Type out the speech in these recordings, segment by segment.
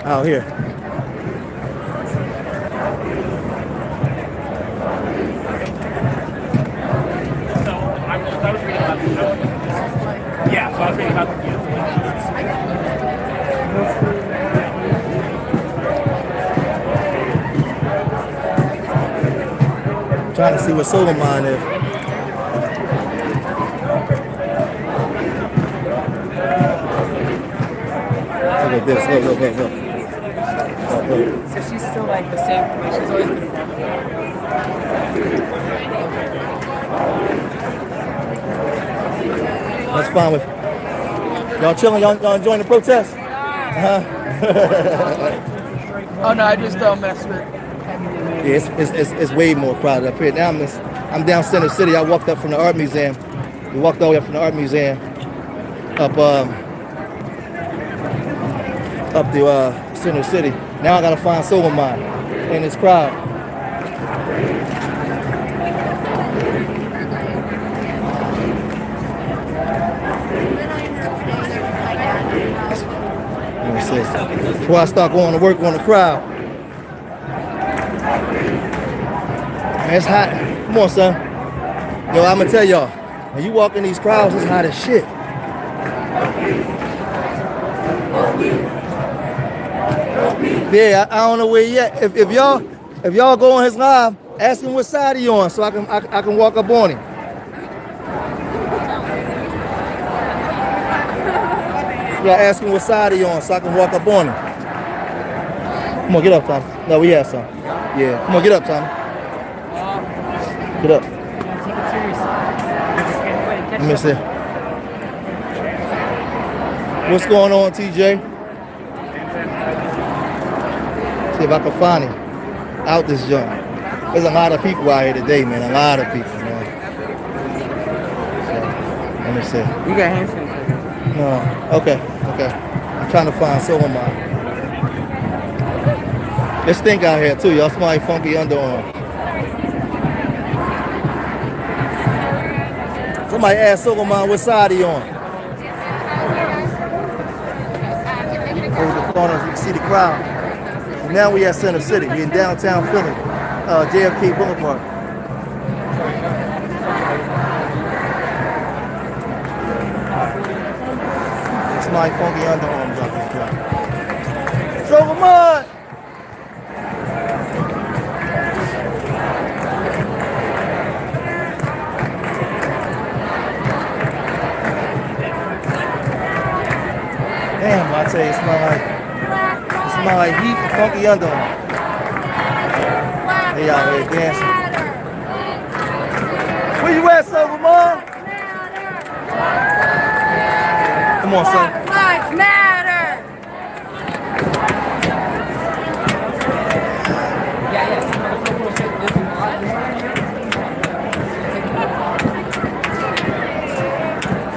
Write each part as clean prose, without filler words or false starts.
out here. Yeah, so I was reading about the Trying to see what Solar Mine is. Look at this. Look. So she's still like the same way she's always been. That's fine with y'all chilling. Y'all enjoying the protest? Oh no, I just don't mess with. Yeah, it's way more crowded up here. Now I'm down Center City. I walked up from the art museum. We walked all the way up from the art museum up to Center City. Now I gotta find Solar Mine in this crowd. Let me see. Before I start going to work on the crowd. Man, it's hot. Come on, son. Yo, I'm gonna tell y'all, when you walk in these crowds, it's hot as shit. Yeah, I don't know where he at. If y'all go on his live, ask him what side he on, so I can walk up on him. Yeah, ask him what side he on, so I can walk up on him. Come on, get up, Tommy. No, we have some. Yeah, come on, get up, Tommy. Get up. Let me see. What's going on, TJ? See if I can find him out this joint. There's a lot of people out here today, man. A lot of people, man. So, let me see. You got hand sanitizer. No. Okay. I'm trying to find Solar Mine. It stink out here too. Y'all smell like funky underarms. Somebody asked Solar Mine what side he on. Over the corner, you can see the crowd. And now we at Center City. We in downtown Philly, JFK Boulevard. It's my funky underarms out this joint. Solar Mine! Damn, I tell you, it smell like heat and funky underarms. They out here dancing. Where you at, Solar Mine? Come on, son. Lives matter.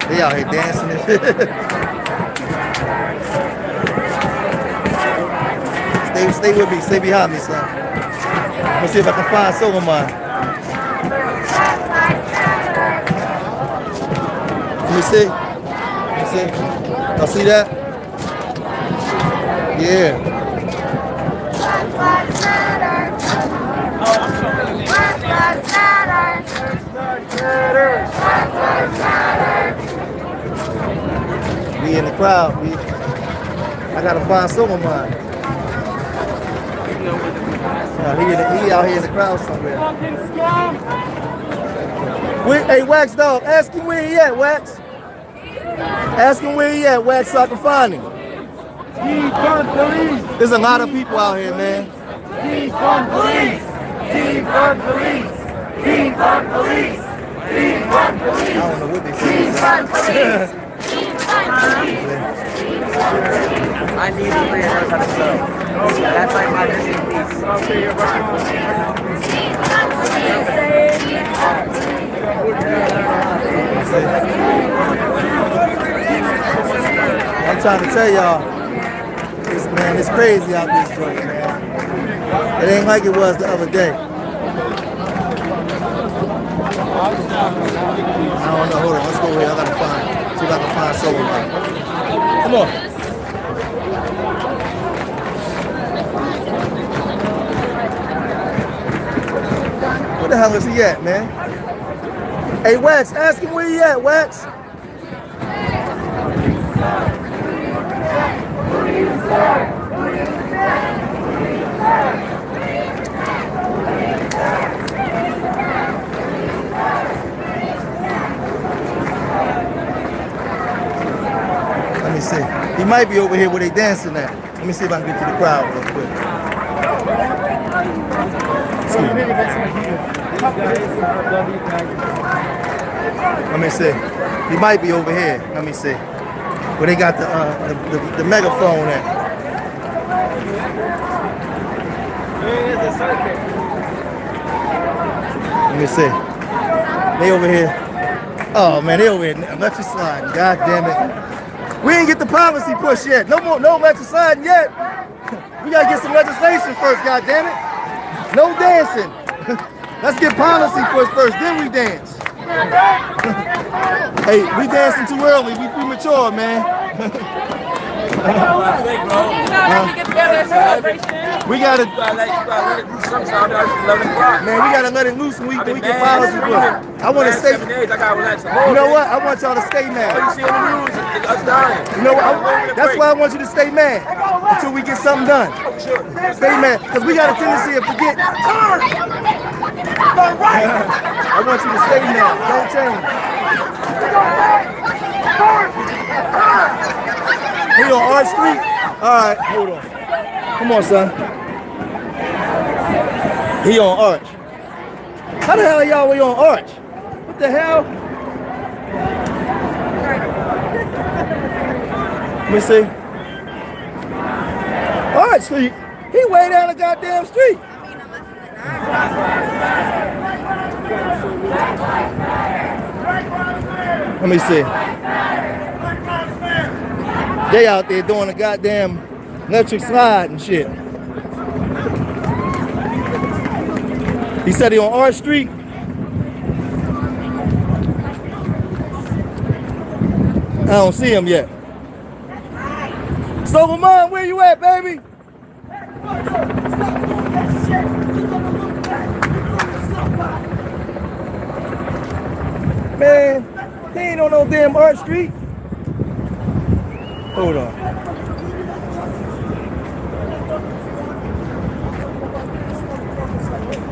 They out here dancing and shit. Stay with me. Stay behind me, son. Let's see if I can find Solar Mine. Let me see. Y'all see that? Yeah. We in the crowd. I gotta find Solar Mine. He out here in the crowd somewhere. Hey, Wax Dog, ask him where he at, Wax. Ask him where he at, Wax, so I can find him. There's a lot of people out here, man. Defund police! Defund police! Defund police! Defund police! I don't know what they say. Defund police! I need to learn how to sew. That's like my missing piece. I'm trying to tell y'all, it's crazy out this joint, man. It ain't like it was the other day. I don't know, hold on, let's go here. I gotta see if I can find Solar Mine. Come on. the hell is he at, man? Hey, Wax, ask him where he at, Wax. Let me see. He might be over here where they dancing at. Let me see if I can get to the crowd real quick. Let me see. He might be over here. Let me see. Where they got the megaphone at. Let me see. They over here. Oh man, they over here. Electric sliding. God damn it. We ain't get the policy push yet. No electric sliding yet. We gotta get some legislation first, god damn it. No dancing. Let's get policy push first, then we dance. Hey, we dancing too early. We premature, man. We gotta let it loose sometime. Man, we gotta let it loose and we get policy push. I want to stay. You know what? I want y'all to stay mad. You know what? That's why I want you to stay mad until we get something done. Stay mad, because we got a tendency of forgetting. I want you to stay mad. Don't change. We on Arch Street? All right, hold on. Come on, son. He on Arch. How the hell are y'all way on Arch? What the hell? Let me see. Arch Street? He way down the goddamn street. Let me see. They out there doing a goddamn electric slide and shit. He said he on Arch Street. I don't see him yet. So Lamont, where you at, baby? Man, he ain't on no damn Arch Street. Hold on.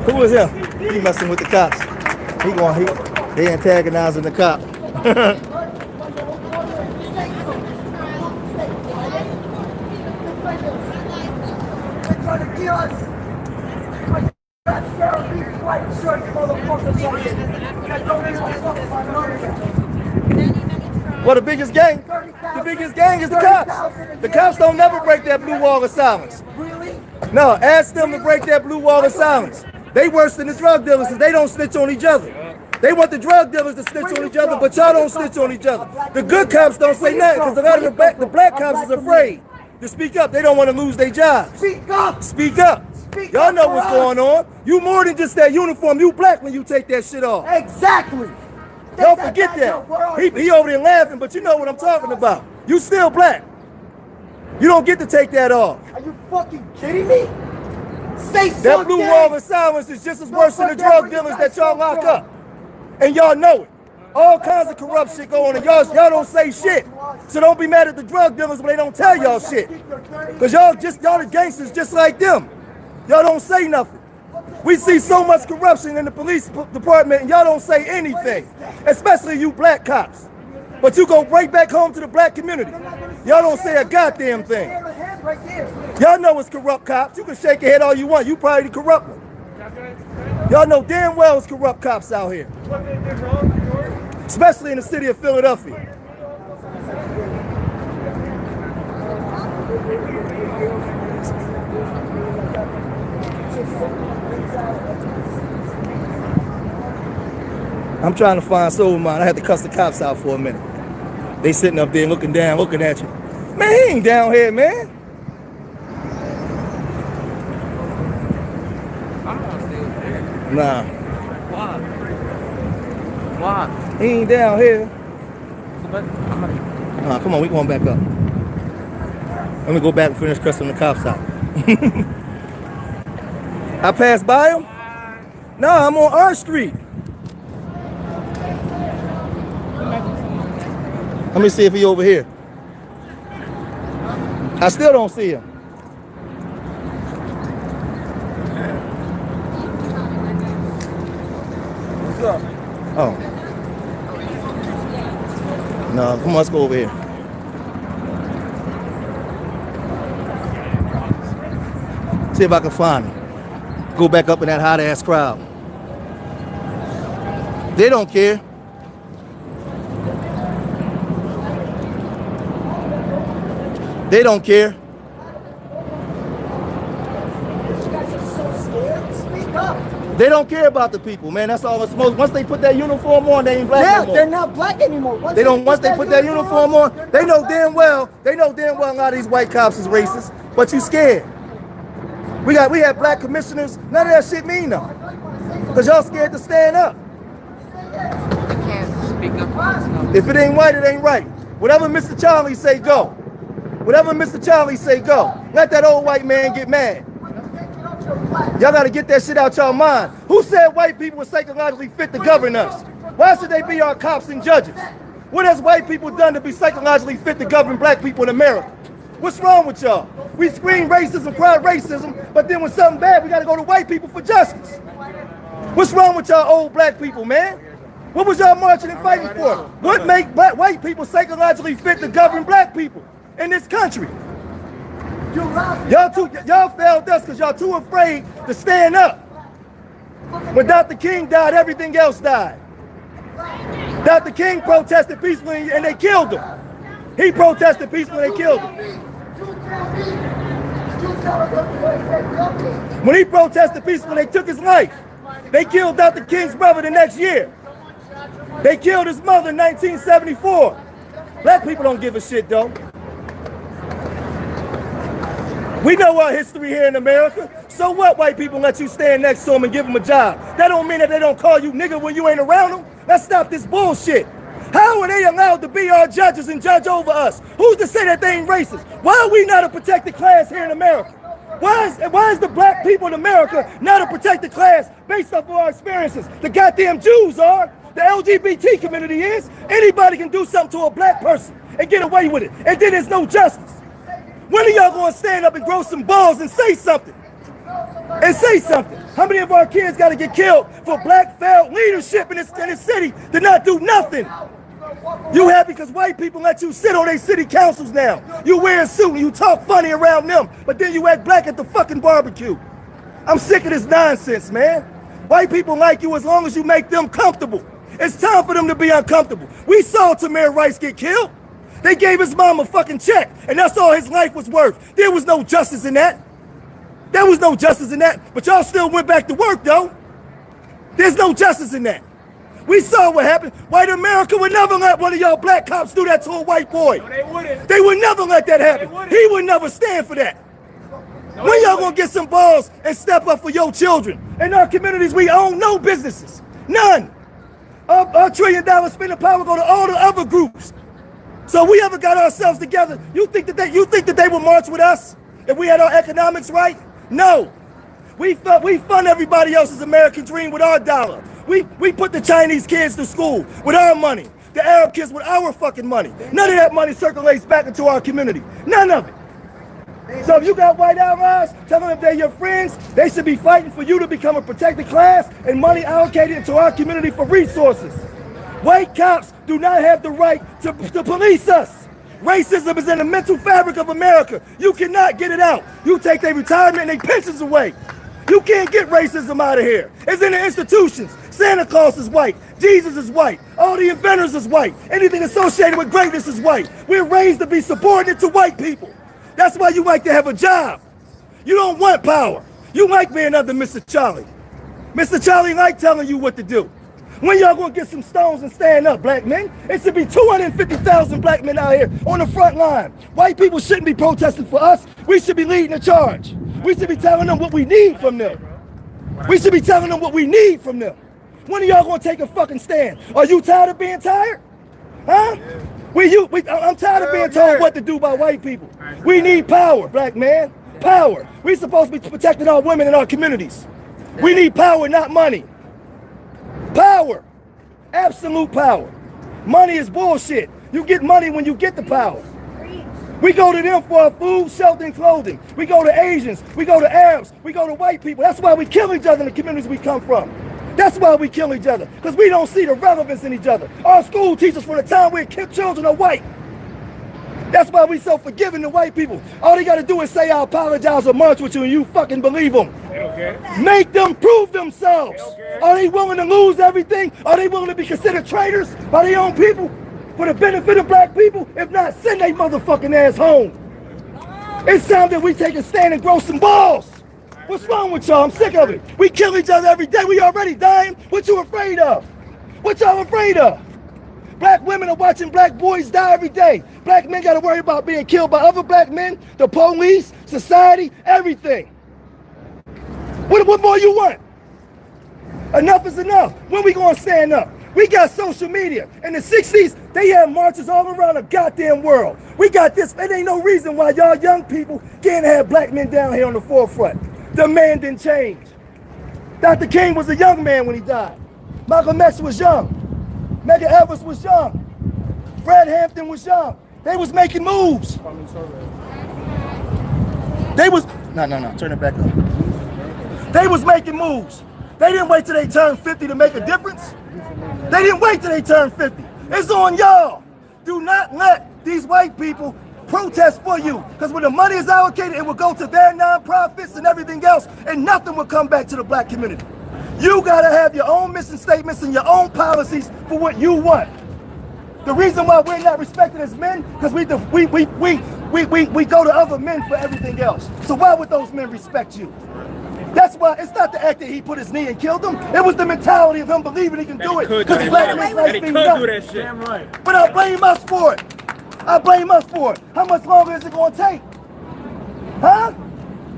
Who is him? He messing with the cops. They antagonizing the cop. Well, the biggest gang? The biggest gang is the cops. The cops don't never break that blue wall of silence. Really? No, ask them to break that blue wall of silence. They worse than the drug dealers because they don't snitch on each other. They want the drug dealers to snitch on each other, but y'all don't snitch on each other. The good cops don't say nothing because a lot of the black cops is afraid to speak up. They don't want to lose their jobs. Speak up! Speak up. Y'all know what's going on. You more than just that uniform. You black when you take that shit off. Exactly! Don't forget that. He over there laughing, but you know what I'm talking about. You still black. You don't get to take that off. Are you fucking kidding me? Say something! That blue wall of silence is just as worse than the drug dealers that y'all lock up. And y'all know it. All kinds of corrupt shit going on, and y'all don't say shit. So don't be mad at the drug dealers when they don't tell y'all shit. Because y'all the gangsters just like them. Y'all don't say nothing. We see so much corruption in the police department and y'all don't say anything. Especially you black cops. But you go right back home to the black community. Y'all don't say a goddamn thing. Y'all know it's corrupt cops. You can shake your head all you want. You probably the corrupt one. Y'all know damn well it's corrupt cops out here. Especially in the city of Philadelphia. I'm trying to find soul mine. I had to cuss the cops out for a minute. They sitting up there looking down, looking at you. Man, he ain't down here, man. I don't want to stay over there. Nah. Why? He ain't down here. But Nah, come on, we going back up. Let me go back and finish cussing the cops out. I passed by him. Nah, I'm on our street. Let me see if he over here. I still don't see him. What's up? Oh. No, come on, let's go over here. See if I can find him. Go back up in that hot ass crowd. They don't care. They don't care. They don't care about the people, man. That's all it's supposed. Once they put that uniform on, they ain't black anymore. They're not black anymore. Once they put that uniform on, they know damn well a lot of these white cops is racist, but you scared. We had black commissioners, none of that shit mean nothing. Cause y'all scared to stand up. I can't speak up for myself. If it ain't right, it ain't right. Whatever Mr. Charlie say, go. Whatever Mr. Charlie say, go. Let that old white man get mad. Y'all gotta get that shit out y'all mind. Who said white people were psychologically fit to govern us? Why should they be our cops and judges? What has white people done to be psychologically fit to govern black people in America? What's wrong with y'all? We scream racism, cry racism, but then when something bad, we gotta go to white people for justice. What's wrong with y'all old black people, man? What was y'all marching and fighting for? What make white people psychologically fit to govern black people in this country? Y'all failed us because y'all too afraid to stand up. When Dr. King died, everything else died. Dr. King protested peacefully and they killed him. He protested peacefully and they killed him. When he protested peacefully, they took his life. They killed Dr. King's brother the next year. They killed his mother in 1974. Black people don't give a shit though. We know our history here in America. So what, white people let you stand next to them and give them a job? That don't mean that they don't call you nigga when you ain't around them. Let's stop this bullshit. How are they allowed to be our judges and judge over us? Who's to say that they ain't racist? Why are we not a protected class here in America? Why is the black people in America not a protected class based off of our experiences? The goddamn Jews are. The LGBT community is. Anybody can do something to a black person and get away with it. And then there's no justice. When are y'all going to stand up and grow some balls and say something? And say something. How many of our kids got to get killed for black failed leadership in this city to not do nothing? You happy because white people let you sit on their city councils now. You wear a suit and you talk funny around them, but then you act black at the fucking barbecue. I'm sick of this nonsense, man. White people like you as long as you make them comfortable. It's time for them to be uncomfortable. We saw Tamir Rice get killed. They gave his mom a fucking check, and that's all his life was worth. There was no justice in that. There was no justice in that, but y'all still went back to work, though. There's no justice in that. We saw what happened. White America would never let one of y'all black cops do that to a white boy. No, they wouldn't. They would never let that happen. He would never stand for that. No, when y'all gonna get some balls and step up for your children? In our communities, we own no businesses. None. Our $1 trillion spending power go to all the other groups. So we ever got ourselves together, you think that they would march with us if we had our economics right? No. We fund everybody else's American dream with our dollar. We put the Chinese kids to school with our money. The Arab kids with our fucking money. None of that money circulates back into our community. None of it. So if you got white allies, tell them if they're your friends, they should be fighting for you to become a protected class and money allocated into our community for resources. White cops do not have the right to police us. Racism is in the mental fabric of America. You cannot get it out. You take their retirement and their pensions away. You can't get racism out of here. It's in the institutions. Santa Claus is white. Jesus is white. All the inventors is white. Anything associated with greatness is white. We're raised to be subordinate to white people. That's why you like to have a job. You don't want power. You like being under Mr. Charlie. Mr. Charlie like telling you what to do. When y'all gonna get some stones and stand up, black men? It should be 250,000 black men out here on the front line. White people shouldn't be protesting for us. We should be leading the charge. We should be telling them what we need from them. We should be telling them what we need from them. When are y'all gonna take a fucking stand? Are you tired of being tired? Huh? I'm tired of being told what to do by white people. We need power, black man. Power. We supposed to be protecting our women in our communities. We need power, not money. Power. Absolute power. Money is bullshit. You get money when you get the power. We go to them for our food, shelter, and clothing. We go to Asians. We go to Arabs. We go to white people. That's why we kill each other in the communities we come from. That's why we kill each other. Because we don't see the relevance in each other. Our school teachers from the time we kid children are white. That's why we so forgiving to white people. All they got to do is say, I apologize or march with you, and you fucking believe them. Make them prove themselves. Are they willing to lose everything? Are they willing to be considered traitors by their own people for the benefit of black people? If not, send they motherfucking ass home. It's time that we take a stand and grow some balls. What's wrong with y'all? I'm sick of it. We kill each other every day. We already dying. What you afraid of? What y'all afraid of? Black women are watching black boys die every day. Black men got to worry about being killed by other black men, the police, society, everything. What more you want? Enough is enough. When we gonna stand up? We got social media. In the 60s, they had marches all around the goddamn world. We got this. There ain't no reason why y'all young people can't have black men down here on the forefront. The man didn't change. Dr. King was a young man when he died. Malcolm X was young. Medgar Evers was young. Fred Hampton was young. They was making moves. They was, no, turn it back up. They was making moves. They didn't wait till they turned 50 to make a difference. They didn't wait till they turned 50. It's on y'all. Do not let these white people protest for you. Because when the money is allocated, it will go to their nonprofits and everything else, and nothing will come back to the black community. You gotta have your own mission statements and your own policies for what you want. The reason why we're not respected as men, because we go to other men for everything else. So why would those men respect you? That's why it's not the act that he put his knee and killed him. It was the mentality of him believing he can do it. Because black men's life being done. But I blame us for it. I blame us for it. How much longer is it gonna take? Huh?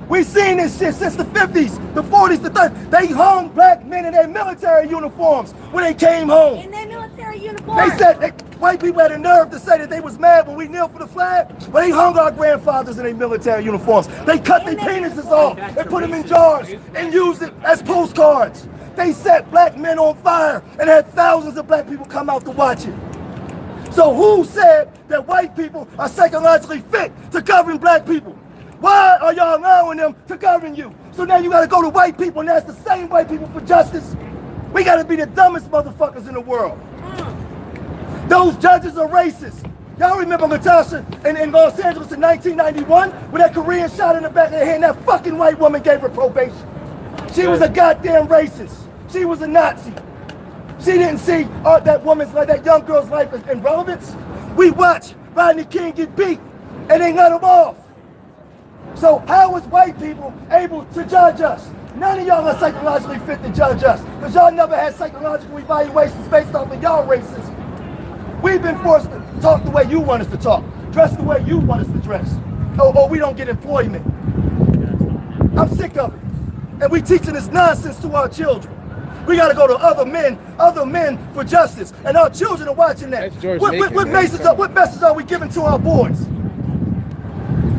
We've seen this shit since the 50s, the 40s, the 30s. They hung black men in their military uniforms when they came home. In their military uniforms. They said, white people had the nerve to say that they was mad when we knelt for the flag, but they hung our grandfathers in their military uniforms. They cut their penises off and put them in jars and used it as postcards. They set black men on fire and had thousands of black people come out to watch it. So who said that white people are psychologically fit to govern black people? Why are y'all allowing them to govern you? So now you gotta go to white people and ask the same white people for justice? We gotta be the dumbest motherfuckers in the world. Those judges are racist. Y'all remember Natasha in Los Angeles in 1991 when that Korean shot in the back of her head and that fucking white woman gave her probation? She was a goddamn racist. She was a Nazi. She didn't see that woman's life, that young girl's life in relevance. We watch Rodney King get beat and they let him off. So how is white people able to judge us? None of y'all are psychologically fit to judge us because y'all never had psychological evaluations based off of y'all racism. We've been forced to talk the way you want us to talk, dress the way you want us to dress, or we don't get employment. I'm sick of it. And we teaching this nonsense to our children. We got to go to other men for justice. And our children are watching that. What message are we giving to our boys?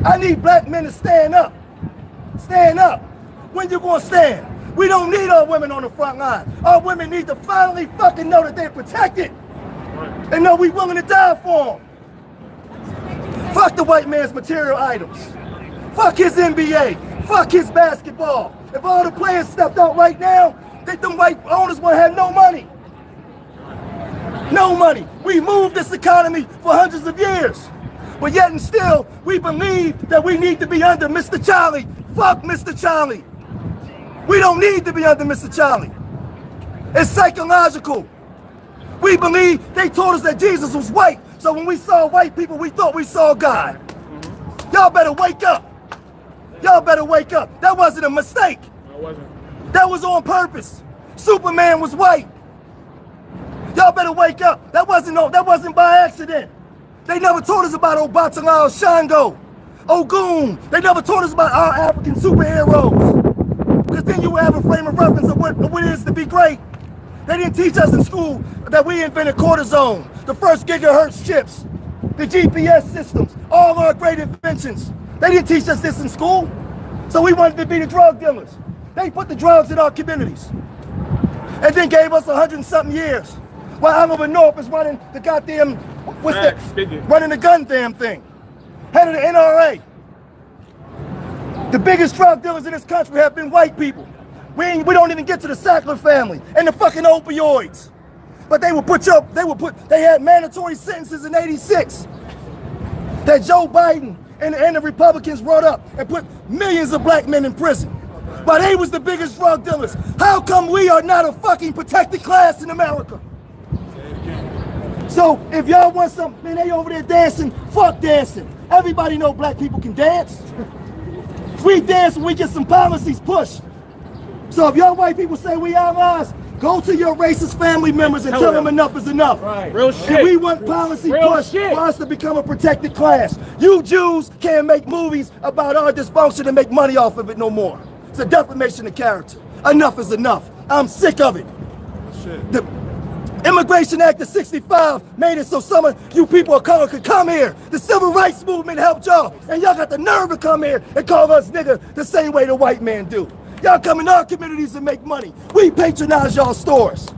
I need black men to stand up. Stand up. When you gonna stand? We don't need our women on the front line. Our women need to finally fucking know that they're protected. And know we willing to die for them. Fuck the white man's material items. Fuck his NBA. Fuck his basketball. If all the players stepped out right now, them white owners would have no money. No money. We moved this economy for hundreds of years. But yet and still, we believe that we need to be under Mr. Charlie. Fuck Mr. Charlie. We don't need to be under Mr. Charlie. It's psychological. We believe they told us that Jesus was white. So when we saw white people, we thought we saw God. Y'all better wake up. Y'all better wake up. That wasn't a mistake. No, it wasn't. That was on purpose. Superman was white. Y'all better wake up. That wasn't by accident. They never told us about Obatalao, Shango, Ogun. They never told us about our African superheroes. Because then you would have a frame of reference of what it is to be great. They didn't teach us in school that we invented cortisone, the first gigahertz chips, the GPS systems, all our great inventions. They didn't teach us this in school. So we wanted to be the drug dealers. They put the drugs in our communities. And then gave us 100-something years. While Oliver North is running the goddamn, running the gun damn thing. Head of the NRA. The biggest drug dealers in this country have been white people. We don't even get to the Sackler family and the fucking opioids. But they had mandatory sentences in '86 that Joe Biden and the Republicans brought up and put millions of black men in prison. But they was the biggest drug dealers. How come we are not a fucking protected class in America? So if y'all want something, man, they over there dancing, fuck dancing. Everybody know black people can dance. We dance when we get some policies pushed. So if y'all white people say we allies, go to your racist family members and tell them enough is enough. Right. Real shit. And we want policy pushed for us to become a protected class. You Jews can't make movies about our dysfunction and make money off of it no more. It's a defamation of character. Enough is enough. I'm sick of it. Shit. The Immigration Act of '65 made it so some of you people of color could come here. The Civil Rights Movement helped y'all, and y'all got the nerve to come here and call us nigga the same way the white man do. Y'all come in our communities and make money. We patronize y'all stores,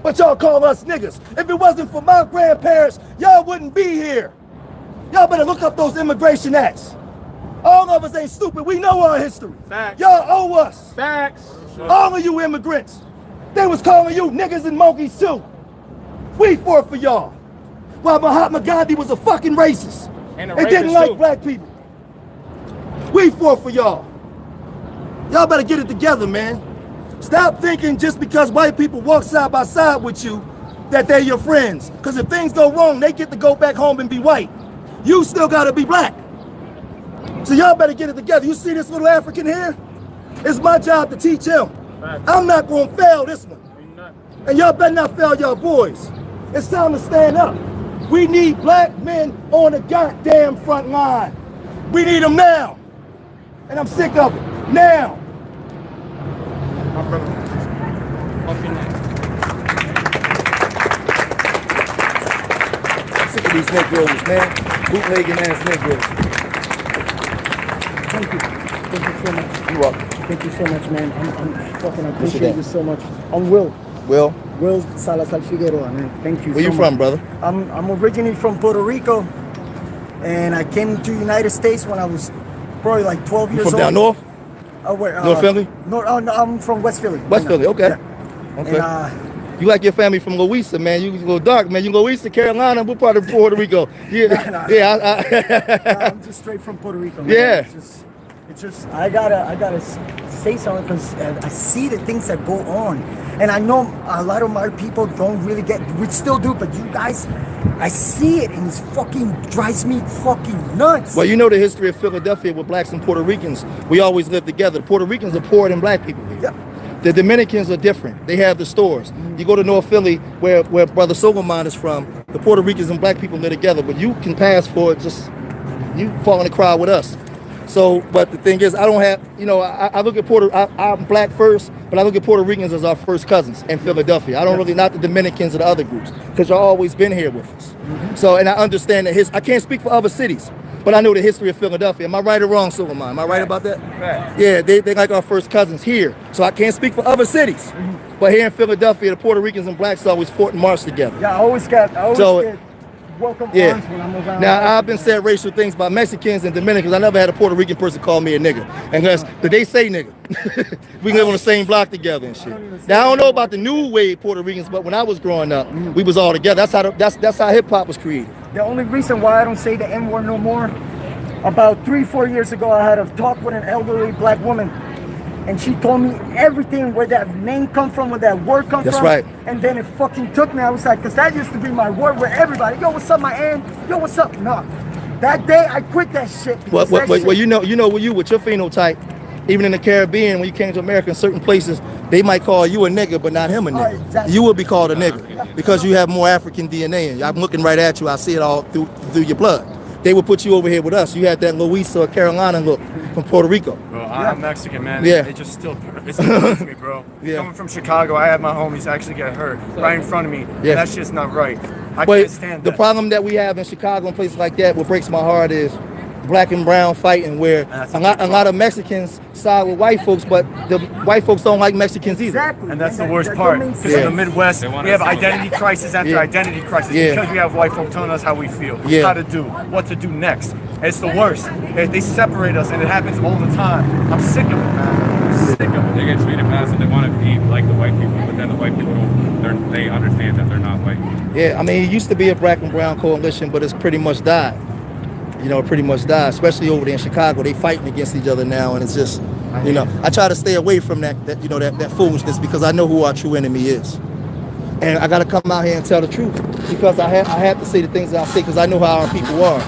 but y'all call us niggas. If it wasn't for my grandparents, y'all wouldn't be here. Y'all better look up those immigration acts. All of us ain't stupid. We know our history. Facts. Y'all owe us. Facts. All of you immigrants. They was calling you niggas and monkeys too. We fought for y'all. While Mahatma Gandhi was a fucking racist. And didn't like black people. We fought for y'all. Y'all better get it together, man. Stop thinking just because white people walk side by side with you that they're your friends. Because if things go wrong, they get to go back home and be white. You still gotta be black. So y'all better get it together. You see this little African here? It's my job to teach him. I'm not gonna fail this one. And y'all better not fail y'all boys. It's time to stand up. We need black men on the goddamn front line. We need them now. And I'm sick of it. Now. Sick of these Negroes, man. Bootlegging ass Negroes. Thank you. Thank you so much. You're welcome. Thank you so much, man. I appreciate you so much. I'm Will. Will? Will Salazar Figueroa, man. Thank you. Where you from, brother? I'm originally from Puerto Rico, and I came to the United States when I was probably like 12 years old. From down north? Where? North Philly? No, I'm from West Philly. West Philly, okay. Yeah. Okay. And, you like your family from Louisa, man. You go dark, man. You go east of Carolina. What part of Puerto Rico? Yeah, yeah. I'm just straight from Puerto Rico, man. Yeah. It's just I gotta say something because I see the things that go on, and I know a lot of my people don't really get. We still do, but you guys, I see it, and it fucking drives me fucking nuts. Well, you know the history of Philadelphia with blacks and Puerto Ricans. We always lived together. The Puerto Ricans are poorer than black people here. Yeah. The Dominicans are different. They have the stores. You go to North Philly, where Brother Soberman is from, the Puerto Ricans and black people live together, but you can pass for it, just, you fall in the crowd with us. So, but the thing is, I don't have, you know, I look at I'm black first, but I look at Puerto Ricans as our first cousins in Philadelphia. I don't really, not the Dominicans or the other groups, because y'all always been here with us. So, and I understand that I can't speak for other cities, but I know the history of Philadelphia. Am I right or wrong, Soberman? Am I right about that? Right. Yeah, they like our first cousins here. So I can't speak for other cities. But here in Philadelphia, the Puerto Ricans and blacks always fought and marched together. Yeah, I always get welcome arms when I'm around. Now, I've been said racial things by Mexicans and Dominicans. I never had a Puerto Rican person call me a nigga. Unless they say nigga. We live on the same block together and shit. Now, I don't know about the new wave Puerto Ricans, but when I was growing up, we was all together. That's how hip-hop was created. The only reason why I don't say the N-word no more, about 3-4 years ago, I had a talk with an elderly black woman. And she told me everything, where that name come from, where that word come from. That's right. And then it fucking took me. I was like, because that used to be my word with everybody. Yo, what's up, my aunt? Yo, what's up? No. That day, I quit that shit. Well, you know, with your phenotype, even in the Caribbean, when you came to America in certain places, they might call you a nigga, but not him a nigga. Exactly. You would be called a nigga because you have more African DNA in you. I'm looking right at you. I see it all through your blood. They would put you over here with us. You had that Louisa or Carolina look from Puerto Rico. Bro, I'm Mexican, man. Yeah. It just still hurts me, bro. Yeah. Coming from Chicago, I had my homies actually get hurt right in front of me. Yeah. That's just not right. I But can't stand the that. problem that we have in Chicago and places like that, what breaks my heart is black and brown fighting, where a lot of Mexicans side with white folks, but the white folks don't like Mexicans either. Exactly. And that's the worst part. Because in the Midwest, we have identity crisis after identity crisis because we have white folk telling us how we feel, how to do, what to do next. It's the worst. They separate us, and it happens all the time. I'm sick of it, man. I'm sick of it. They get treated bad, so they want to be like the white people, but then the white people don't. They understand that they're not white. Yeah, I mean, it used to be a black and brown coalition, but it's pretty much died. You know, it pretty much died, especially over there in Chicago. They fighting against each other now, and it's just, you know, I try to stay away from that foolishness because I know who our true enemy is. And I got to come out here and tell the truth because I have to say the things that I say because I know how our people are.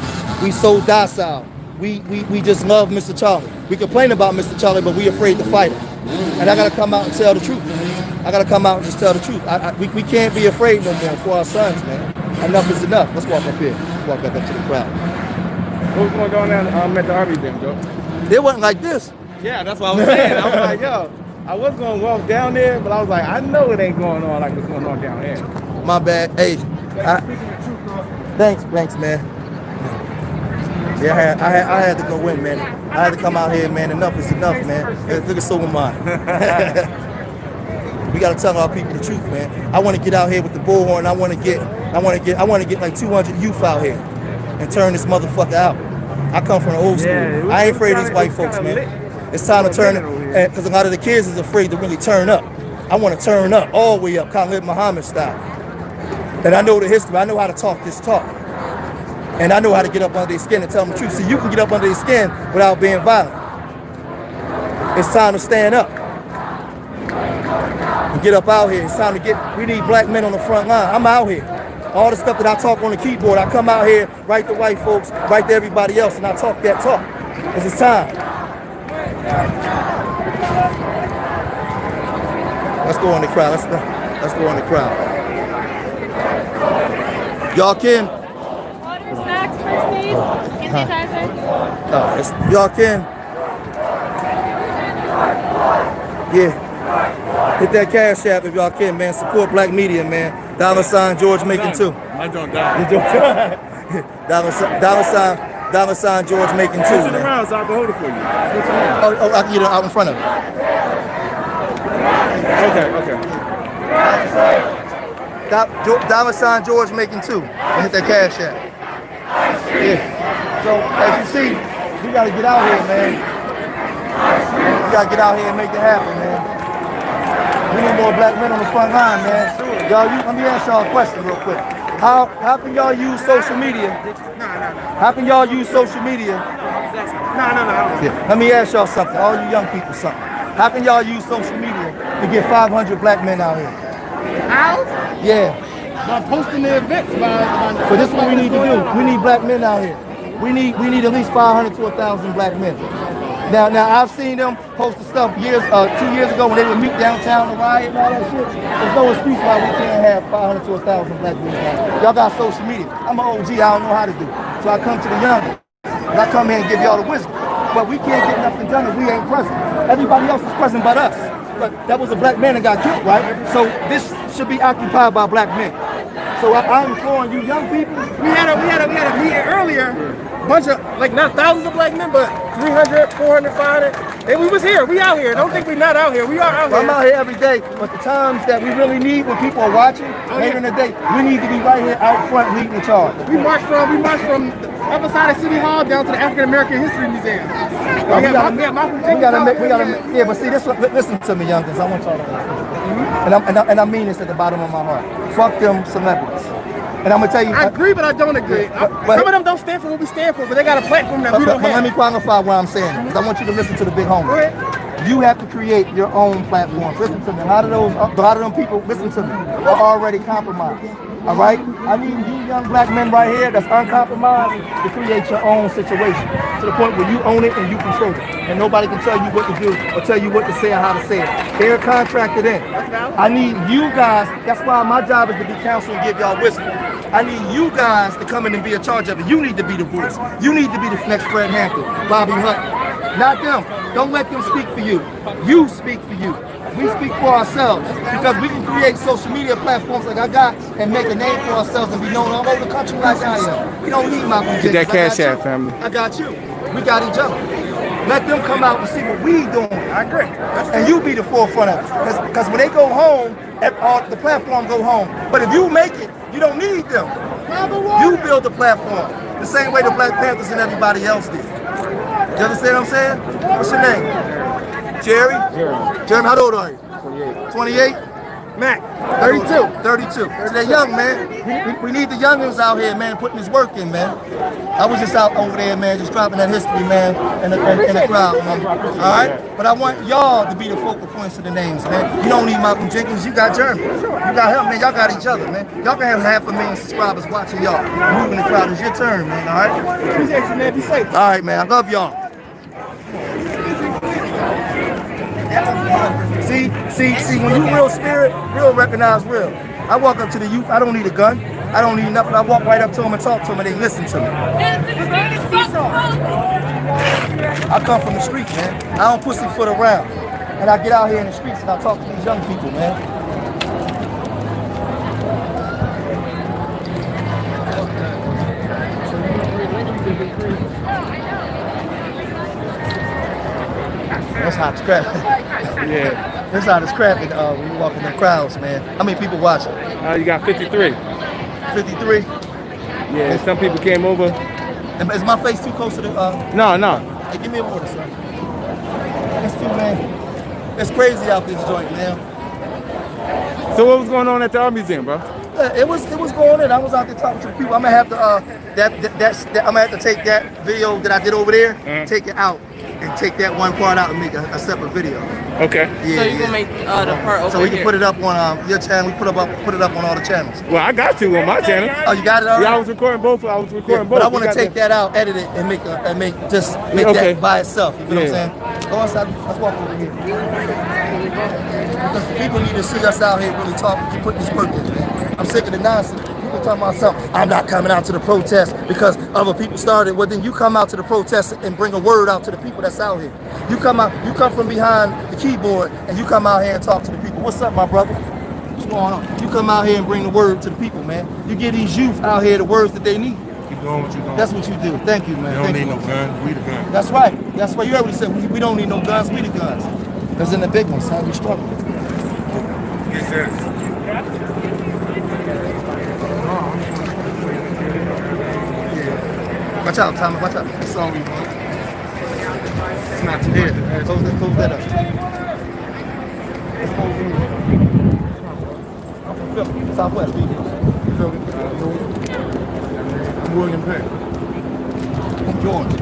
We so docile. We just love Mr. Charlie. We complain about Mr. Charlie, but we afraid to fight him. And I got to come out and tell the truth. I got to come out and just tell the truth. We can't be afraid no more for our sons, man. Enough is enough. Let's walk up here. Let's walk back up to the crowd. What was going on down at the Army then, Joe? It wasn't like this. Yeah, that's what I was saying. I was like, yo, I was going to walk down there, but I was like, I know it ain't going on like what's going on down here. My bad. Hey, thanks, man. Yeah, I had to go in, man. I had to come out here, man. Enough is enough, man. Look at so am I. We gotta tell our people the truth, man. I want to get out here with the bullhorn. I want to get like 200 youth out here and turn this motherfucker out. I come from the old school. I ain't afraid of these white folks, man. It's time to turn it, because a lot of the kids is afraid to really turn up. I want to turn up, all the way up, Khalid Muhammad style. And I know the history. I know how to talk this talk. And I know how to get up under their skin and tell them the truth. See, you can get up under their skin without being violent. It's time to stand up and get up out here. It's time to we need black men on the front line. I'm out here. All the stuff that I talk on the keyboard, I come out here, write to white folks, write to everybody else, and I talk that talk. It's time. Let's go on the crowd. Let's go on the crowd. Y'all can. Water, snacks, first aid, sanitizer. Y'all can. Yeah. Hit that cash app if y'all can, man. Support black media, man. $ George Macon too. I don't die. $ George Macon too. Switch it around so I can hold it for you. Switch it around. Oh, I can get it out in front of you. Okay. $ George Macon too. And hit that cash app. Yeah. So as you see, we gotta get out here, man. We gotta get out here and make it happen, man. We need more black men on the front line, man. Y'all, let me ask y'all a question real quick. How can y'all use social media? How can y'all use social media? No. Yeah. Let me ask y'all something, all you young people something. How can y'all use social media to get 500 black men out here? How? Yeah. By posting the events. So this is what we need to do. We need black men out here. We need at least 500 to 1,000 black men. Now I've seen them post the stuff 2 years ago when they would meet downtown to riot and all that shit. There's no excuse why we can't have 500 to 1,000 black men. Y'all got social media. I'm an OG, I don't know how to do it. So I come to the young. And I come here and give y'all the wisdom. But we can't get nothing done if we ain't present. Everybody else is present but us. But that was a black man that got killed, right? So this should be occupied by black men. So I'm imploring you young people. We had a meeting earlier. Bunch of, like, not thousands of black men, but 300, 400, 500. And we was here. We out here. Don't think we're not out here. We are out here. I'm out here every day, but the times that we really need when people are watching later in the day, we need to be right here out front leading the charge. We marched from the other side of City Hall down to the African American History Museum. Yeah, but see, listen to me, youngins. I want y'all to listen. And I mean this at the bottom of my heart. Fuck them celebrities. And I'm gonna tell you, I agree, but I don't agree. Some of them don't stand for what we stand for, but they got a platform that we don't have. Let me qualify what I'm saying, because I want you to listen to the big homie. Go ahead. You have to create your own platforms. Listen to me. A lot of them people, listen to me, are already compromised. All right? I need you young black men right here that's uncompromised to create your own situation to the point where you own it and you control it. And nobody can tell you what to do or tell you what to say or how to say it. They're contracted in. I need you guys, that's why my job is to be counsel and give y'all wisdom. I need you guys to come in and be in charge of it. You need to be the voice. You need to be the next Fred Hampton, Bobby Hunt. Not them. Don't let them speak for you. You speak for you. We speak for ourselves because we can create social media platforms like I got and make a name for ourselves and be known all over the country like I am. We don't need my Get that cash out, family. I got you. We got each other. Let them come out and see what we doing. I agree. And you be the forefront of it. Because when they go home, the platform go home. But if you make it, you don't need them. You build the platform the same way the Black Panthers and everybody else did. You understand what I'm saying? What's your name? Jerry? Jeremy, how old are you? 28? Mac, 32. 32. So they're young, man. We need the youngins out here, man, putting this work in, man. I was just out over there, man, just dropping that history, man, in the crowd, man. All right? But I want y'all to be the focal points of the names, man. You don't need Malcolm Jenkins, you got Jeremy. You got him, man. Y'all got each other, man. Y'all can have 500,000 subscribers watching y'all. Moving the crowd. It's your turn, man, all right? Appreciate you, man. Be safe. All right, man. I love y'all. See, when you real spirit, real recognize real. I walk up to the youth, I don't need a gun. I don't need nothing. I walk right up to them and talk to them and they listen to me. I come from the street, man. I don't pussyfoot around. And I get out here in the streets and I talk to these young people, man. That's how it's crap. Yeah. That's how it's crap when you walk in the crowds, man. How many people watching? You got 53. 53? Yeah, some people came over. Is my face too close to the... No. Hey, give me a water, son. That's too, man. It's crazy out this joint, man. So what was going on at the art museum, bro? It was going in. I was out there talking to the people. I'm gonna have to I'm gonna have to take that video that I did over there, take it out, and take that one part out and make a separate video. Okay. Yeah, so you gonna make the part over so we can here. put it up on your channel. We put it up on all the channels. Well, I got you on my channel. Oh, you got it already? Yeah, I was recording both. But I want to take that out, edit it, and make that by itself. You know what I'm saying? Go inside. Let's walk over here. Because people need to see us out here really talking, putting this work in, man. I'm sick of the nonsense. People talking about something. I'm not coming out to the protest because other people started. Well, then you come out to the protest and bring a word out to the people that's out here. You come from behind the keyboard and you come out here and talk to the people. What's up, my brother? What's going on? You come out here and bring the word to the people, man. You give these youth out here the words that they need. Keep doing what you're doing. That's what you do. Thank you, man. You don't need no guns. We the guns. That's right. That's why you already said we don't need no guns. We the guns. Because in the big ones, son, we struggle. Get serious. Watch out, Tommy. Watch out. That's all we want. It's not too bad. Close that up. Let's go over here. I'm from Philly, Southwest. You feel me? I'm William Penn. From Georgia.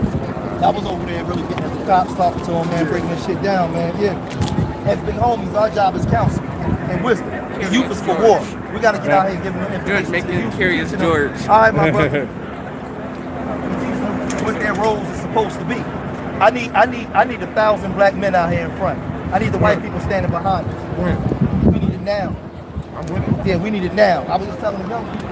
I was over there really getting at the cops, talking to them, man, breaking this shit down, man. Yeah. As big homies, our job is counsel and wisdom. The youth is for war. We got to get out here and give them the information. Good, make them curious, George. All right, my brother. What their roles is supposed to be. I need 1,000 black men out here in front. I need the white people standing behind us. We need it now. I'm with it. Yeah, we need it now. I was just telling the young people,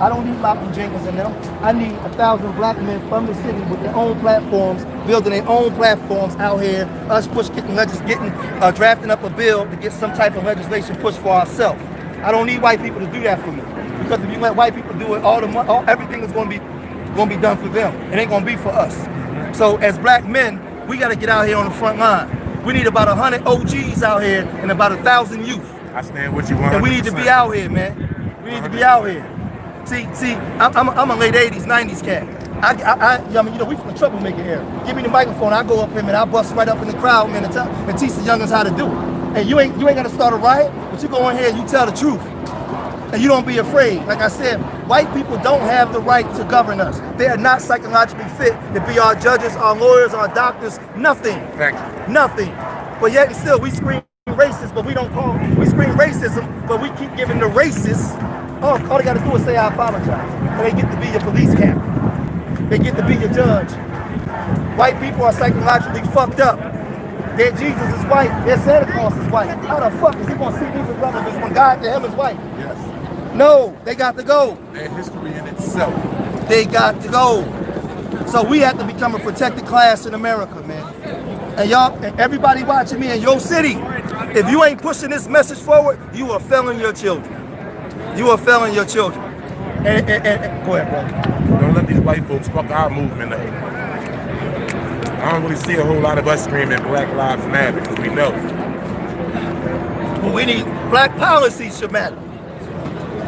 I don't need Malcolm Jenkins and them. I need 1,000 black men from the city with their own platforms, building their own platforms out here. Us drafting up a bill to get some type of legislation pushed for ourselves. I don't need white people to do that for me, because if you let white people do it, everything is going to be done for them. It ain't going to be for us. So as black men, we got to get out here on the front line. We need about 100 OGs out here and about 1,000 youth. I stand with you 100%. And we need to be out here, man. We need to be out here. See, I'm a late 80s, 90s cat. I mean, we from the troublemaker era. Give me the microphone, I go up here, man, I bust right up in the crowd, man, and teach the youngins how to do it. And you ain't got to start a riot, but you go in here and you tell the truth. And you don't be afraid. Like I said, white people don't have the right to govern us. They are not psychologically fit to be our judges, our lawyers, our doctors, nothing. Thank you. Nothing. But yet and still, we scream racist, but we don't call it. We scream racism, but we keep giving the racists, all they got to do is say, I apologize. And they get to be your police captain. They get to be your judge. White people are psychologically fucked up. Their Jesus is white, their Santa Claus is white. How the fuck is he gonna see these as relevance when God to him is white? Yes. No, they got to go. And history in itself. They got to go. So we have to become a protected class in America, man. And y'all, and everybody watching me in your city, if you ain't pushing this message forward, you are failing your children. You are failing your children. And go ahead, bro. Don't let these white folks fuck our movement up. I don't really see a whole lot of us screaming Black Lives Matter because we know. Well, we need black policy should matter.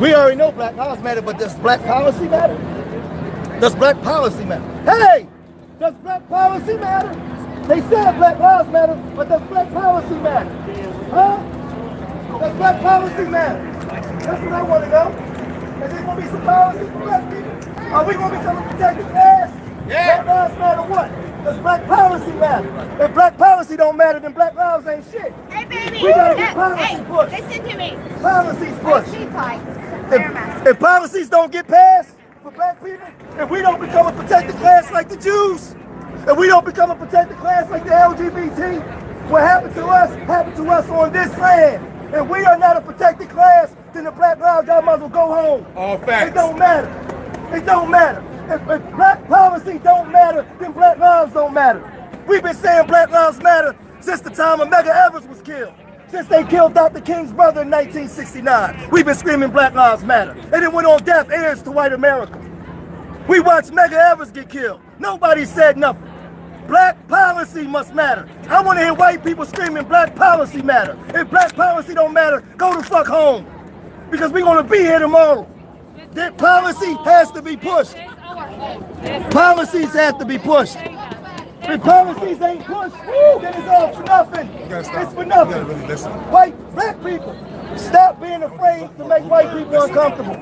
We already know Black Lives Matter, but does black policy matter? Does black policy matter? Hey, does black policy matter? They said Black Lives Matter, but does black policy matter? Huh? Does black policy matter? That's what I want to know. Is there going to be some policy for black people? Are we going to become a protected class? Yeah. Black lives matter what? Does black policy matter? If black policy don't matter, then black lives ain't shit. Hey, baby. We gotta get policy pushed. Listen to me. Policies pushed. Wear a mask. If policies don't get passed for black people, if we don't become a protected class like the Jews, if we don't become a protected class like the LGBT, what happened to us on this land. If we are not a protected class, then the black lives, y'all might as well go home. All facts. It don't matter. It don't matter. If black policy don't matter, then black lives don't matter. We've been saying Black Lives Matter since the time of Medgar Evers was killed. Since they killed Dr. King's brother in 1969. We've been screaming Black Lives Matter. And it went on deaf ears to white America. We watched Medgar Evers get killed. Nobody said nothing. Black policy must matter. I want to hear white people screaming black policy matter. If black policy don't matter, go the fuck home. Because we're going to be here tomorrow. That policy has to be pushed. Policies have to be pushed. If policies ain't pushed, then it's all for nothing. It's for nothing. White, black people, stop being afraid to make white people uncomfortable.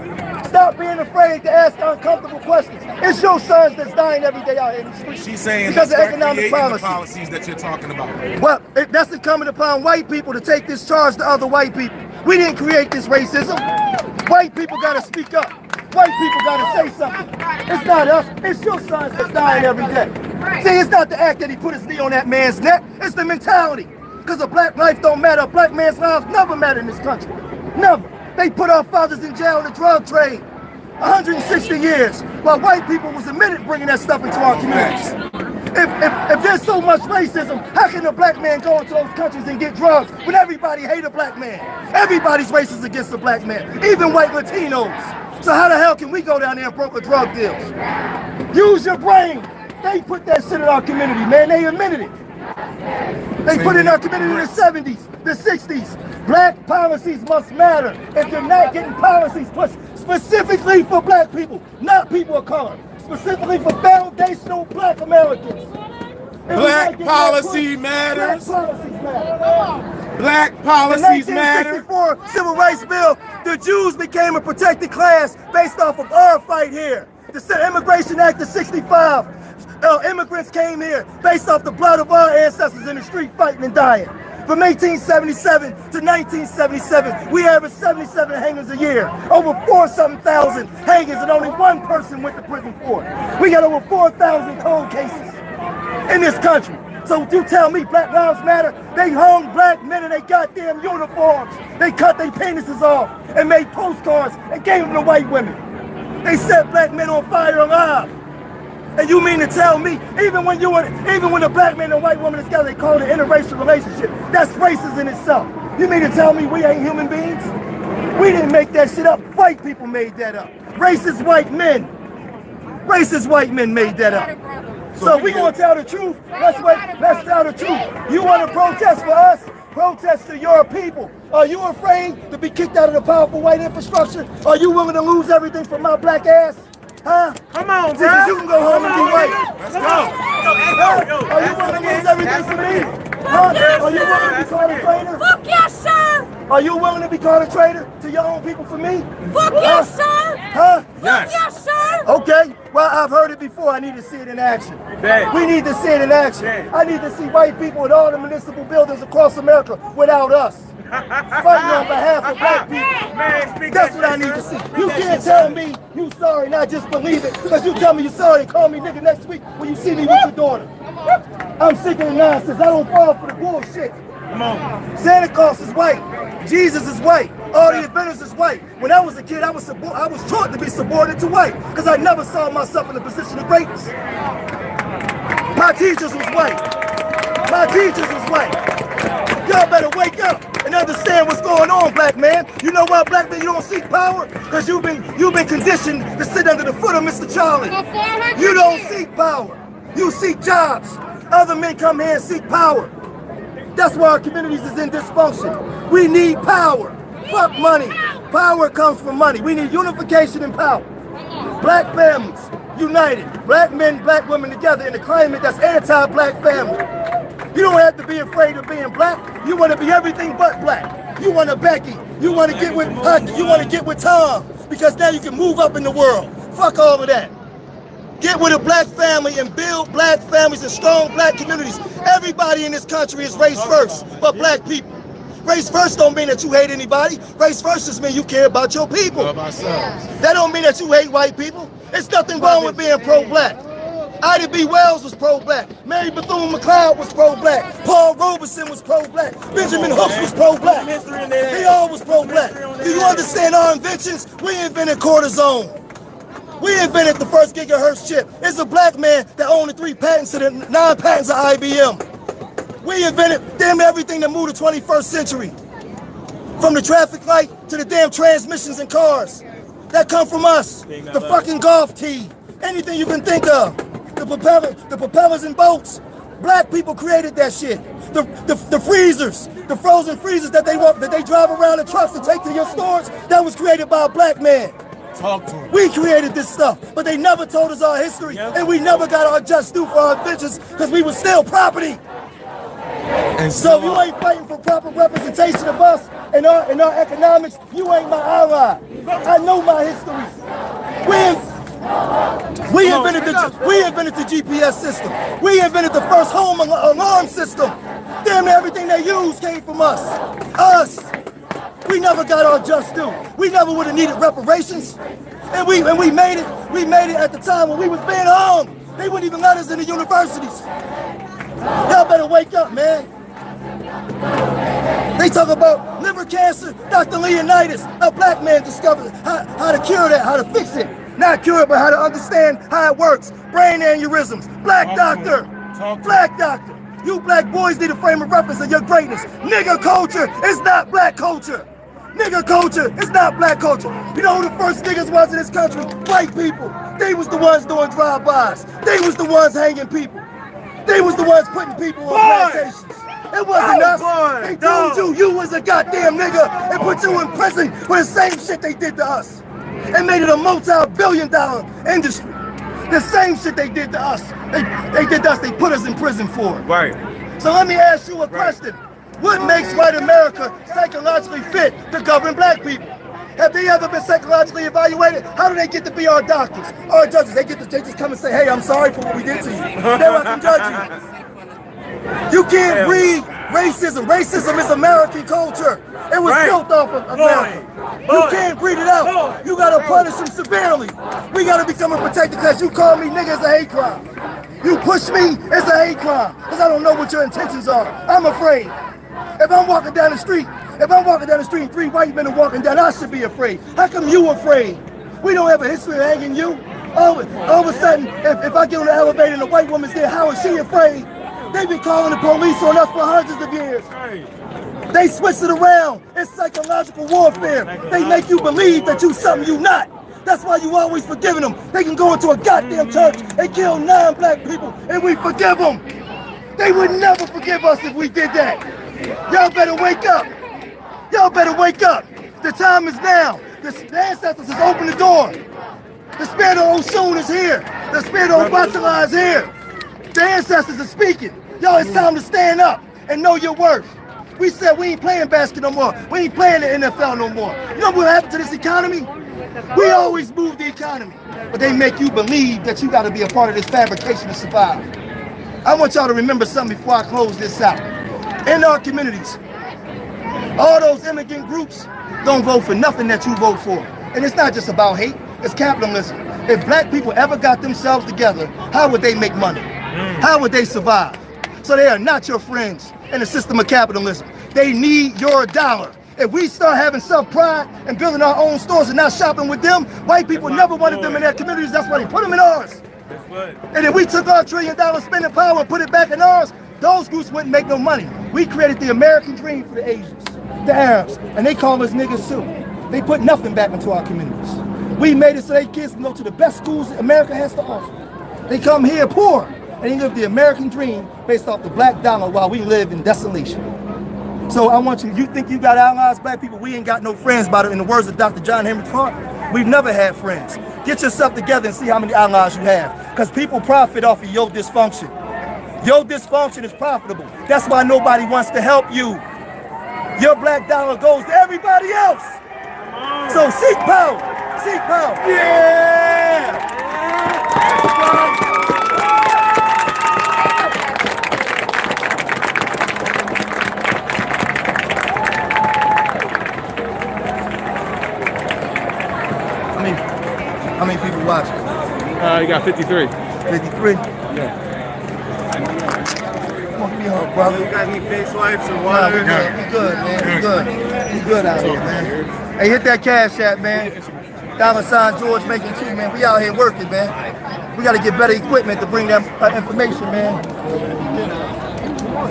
Stop being afraid to ask uncomfortable questions. It's your sons that's dying every day out here in the streets. She's saying because of economic policies that you're talking about. Well, that's incumbent upon white people to take this charge to other white people. We didn't create this racism. White people got to speak up. White people got to say something. It's not us. It's your sons that's dying every day. See, it's not the act that he put his knee on that man's neck. It's the mentality. Because a black life don't matter. A black man's lives never matter in this country. Never. They put our fathers in jail in the drug trade. 160 years. While white people was admitted bringing that stuff into our communities. If there's so much racism, how can a black man go into those countries and get drugs when everybody hate a black man? Everybody's racist against a black man. Even white Latinos. So how the hell can we go down there and broker drug deals? Use your brain. They put that shit in our community, man. They admitted it. They put it in our community in the 70s, the 60s. Black policies must matter. If you're not getting policies pushed specifically for black people, not people of color, specifically for foundational black Americans. Black policy matters. Black policies matter. Black policies matter. In the 1964 Civil Rights Bill, the Jews became a protected class based off of our fight here. The Immigration Act of 65, immigrants came here based off the blood of our ancestors in the street fighting and dying. From 1877 to 1977, we averaged 77 hangings a year. Over 4,000 hangings and only one person went to prison for it. We got over 4,000 cold cases in this country. So you tell me Black Lives Matter? They hung black men in their goddamn uniforms. They cut their penises off and made postcards and gave them to white women. They set black men on fire alive. And you mean to tell me, even when a black man and a white woman is together, they call it an interracial relationship. That's racist in itself. You mean to tell me we ain't human beings? We didn't make that shit up. White people made that up. Racist white men. Racist white men made that up. So we gonna tell the truth. Let's tell the truth. You want to protest for us? Protest to your people. Are you afraid to be kicked out of the powerful white infrastructure? Are you willing to lose everything for my black ass? Huh? Come on, bro. You can go home and be white. Let's go. Are you willing to lose everything for me? Huh? Are you willing to be called a traitor? Fuck yes, sir! Are you willing to be called a traitor to your own people for me? Fuck yes, sir! Huh? Fuck yes, sir! Okay, well, I've heard it before. I need to see it in action. We need to see it in action. I need to see white people in all the municipal buildings across America without us. Fighting on behalf of black people. That's what I need to see. You can't tell me you sorry, not just believe it. Because you tell me you're sorry and call me nigga next week when you see me with your daughter. I'm sick of the nonsense. I don't fall for the bullshit. Come on. Santa Claus is white. Jesus is white. All the inventors is white. When I was a kid, I was taught to be subordinate to white because I never saw myself in a position of greatness. My teachers was white. My teachers was white. Y'all better wake up and understand what's going on, black man. You know why, black man, you don't seek power? Because you've been conditioned to sit under the foot of Mr. Charlie. You don't seek power. You seek jobs. Other men come here and seek power. That's why our communities is in dysfunction. We need power. Fuck money. Power comes from money. We need unification and power. Black families united. Black men, black women together in a climate that's anti-black family. You don't have to be afraid of being black. You want to be everything but black. You want to Becky. You want to get with Hucky. You want to get with Tom. Because now you can move up in the world. Fuck all of that. Get with a black family and build black families and strong black communities. Everybody in this country is race first, but black people. Race first don't mean that you hate anybody. Race first just means you care about your people. That don't mean that you hate white people. There's nothing wrong with being pro-black. Ida B. Wells was pro-black. Mary Bethune-McLeod was pro-black. Paul Robeson was pro-black. Benjamin Hooks was pro-black. They all was pro-black. Do you understand our inventions? We invented cortisone. We invented the first gigahertz chip. It's a black man that owned the 3 patents to the 9 patents of IBM. We invented damn everything that moved the 21st century. From the traffic light to the damn transmissions in cars. That come from us. The fucking golf tee. Anything you can think of. The propellers in boats. Black people created that shit. The freezers, the frozen freezers that they drive around in trucks to take to your stores, that was created by a black man. Talk to him. We created this stuff, but they never told us our history, and we never got our just due for our inventions because we were still property. And so if you ain't fighting for proper representation of us and our economics, you ain't my ally. I know my history. We invented the GPS system. We invented the first home alarm system. Damn near everything they used came from us. Us. We never got our just due. We never would have needed reparations. And we made it. We made it at the time when we was being hung. They wouldn't even let us in the universities. Y'all better wake up, man. They talk about liver cancer, Dr. Leonidas. A black man discovered how to cure that, how to fix it. Not cure it, but how to understand how it works. Brain aneurysms. Black doctor. Black doctor. You black boys need a frame of reference of your greatness. Nigger culture is not black culture. Nigger culture is not black culture. You know who the first niggas was in this country? White people. They was the ones doing drive-bys. They was the ones hanging people. They was the ones putting people on plantations. It wasn't us. They told you was a goddamn nigga and put you in prison for the same shit they did to us. And made it a multi-billion-dollar industry. The same shit they did to us. They did to us, they put us in prison for it. Right. So let me ask you a question. What makes white America psychologically fit to govern black people? Have they ever been psychologically evaluated? How do they get to be our doctors, our judges? They just come and say, hey, I'm sorry for what we did to you. Then I can judge you. You can't breed racism. Racism is American culture. It was built off of America. You can't breed it out. You gotta punish them severely. We gotta become a protected class. You call me nigga, it's a hate crime. You push me, it's a hate crime. Because I don't know what your intentions are. I'm afraid. If I'm walking down the street and 3 white men are walking down, I should be afraid. How come you afraid? We don't have a history of hanging you. All of a sudden, if I get on the elevator and a white woman's there, how is she afraid? They've been calling the police on us for hundreds of years. They switch it around. It's psychological warfare. They make you believe that you something you not. That's why you always forgiving them. They can go into a goddamn church and kill 9 black people and we forgive them. They would never forgive us if we did that. Y'all better wake up. Y'all better wake up. The time is now. The ancestors has opened the door. The spirit of Oshun is here. The spirit of Obatala is here. The ancestors are speaking. Y'all, it's time to stand up and know your worth. We said we ain't playing basket no more. We ain't playing the NFL no more. You know what happened to this economy? We always move the economy. But they make you believe that you got to be a part of this fabrication to survive. I want y'all to remember something before I close this out. In our communities, all those immigrant groups don't vote for nothing that you vote for. And it's not just about hate, it's capitalism. If black people ever got themselves together, how would they make money? How would they survive? So they are not your friends in the system of capitalism. They need your dollar. If we start having self-pride and building our own stores and not shopping with them, white people never wanted them in their communities. That's why they put them in ours. And if we took our $1 trillion spending power and put it back in ours, those groups wouldn't make no money. We created the American dream for the Asians, the Arabs, and they call us niggas too. They put nothing back into our communities. We made it so their kids can go to the best schools that America has to offer. They come here poor. And he lived the American dream based off the black dollar while we live in desolation. So I want you think you got allies, black people? We ain't got no friends, by the, in the words of Dr. John Henry Clark. We've never had friends. Get yourself together and see how many allies you have. Because people profit off of your dysfunction. Your dysfunction is profitable. That's why nobody wants to help you. Your black dollar goes to everybody else. So seek power. Seek power. Yeah! How many people watching? You got 53. 53? Yeah. Come on, give me a hug, brother. You guys need face wipes or Nah, water? we good, man. We good. We good out here, man. Hey, hit that cash app, man. $ George Macon 2, man. We out here working, man. We got to get better equipment to bring that information, man.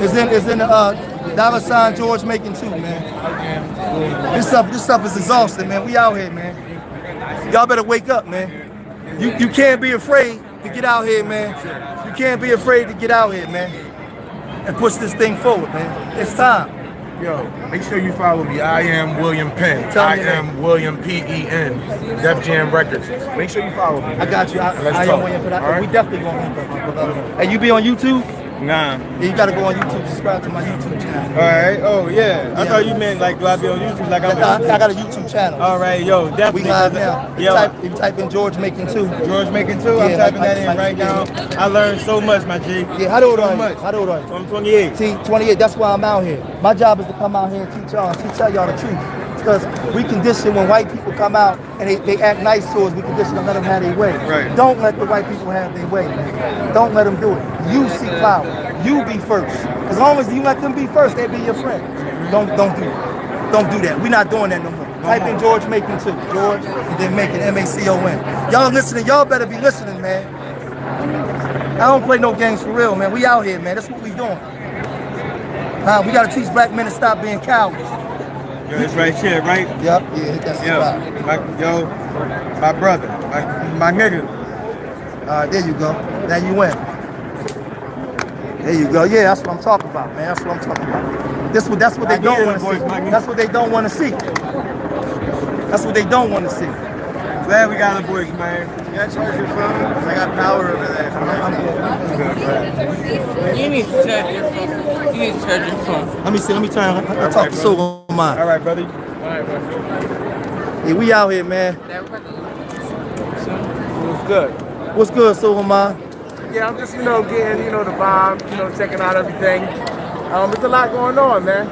It's in the $ George Macon 2, man. This stuff is exhausting, man. We out here, man. Y'all better wake up, man. You can't be afraid to get out here, man. You can't be afraid to get out here, man. And push this thing forward, man. It's time. Yo, make sure you follow me. I am William Penn. Tell me I am William P-E-N. Def Jam Records. Make sure you follow me. I got you. I am William Penn. Right? We definitely gonna link up, my brother. Hey, you be on YouTube? Nah. Yeah, you gotta go on YouTube. Subscribe to my YouTube channel. All right. Oh, yeah. I thought you meant like, do I be on YouTube? Like I got a YouTube channel. All right, yo, definitely. We live now. Yo, You type in George Macon 2. George Macon 2. I'm typing that in right now. I learned so much, my G. Yeah, how old are you? much. How old are you? I'm 28. See, 28, that's why I'm out here. My job is to come out here and teach y'all the truth. Because we condition when white people come out and they act nice to us, we condition to let them have their way. Right. Don't let the white people have their way, man. Don't let them do it. You seek power. You be first. As long as you let them be first, they be your friend. Don't do that. Don't do that. We're not doing that no more. Type in George Macon 2. George, and then Macon, M-A-C-O-N. Y'all listening, y'all better be listening, man. I don't play no games for real, man. We out here, man. That's what we doing. We gotta teach black men to stop being cowards. Yo, it's right here, right? Yep, yeah, hit that spot. My brother, my nigga. There you go. Now you win. There you go. Yeah, that's what I'm talking about, man. That's what I'm talking about. That's what they don't want to see. That's what they don't want to see. That's what they don't want to see. Glad we got the boys, man. You got to charge your phone? I got power over there. You need to charge your phone. You need to charge your phone. Let me see. Let me turn. I'll talk to Soul of mine. All right, brother. Yeah, we out here, man. What's good? What's good, Soul of mine? Yeah, I'm just, getting, the vibe, checking out everything. There's a lot going on, man.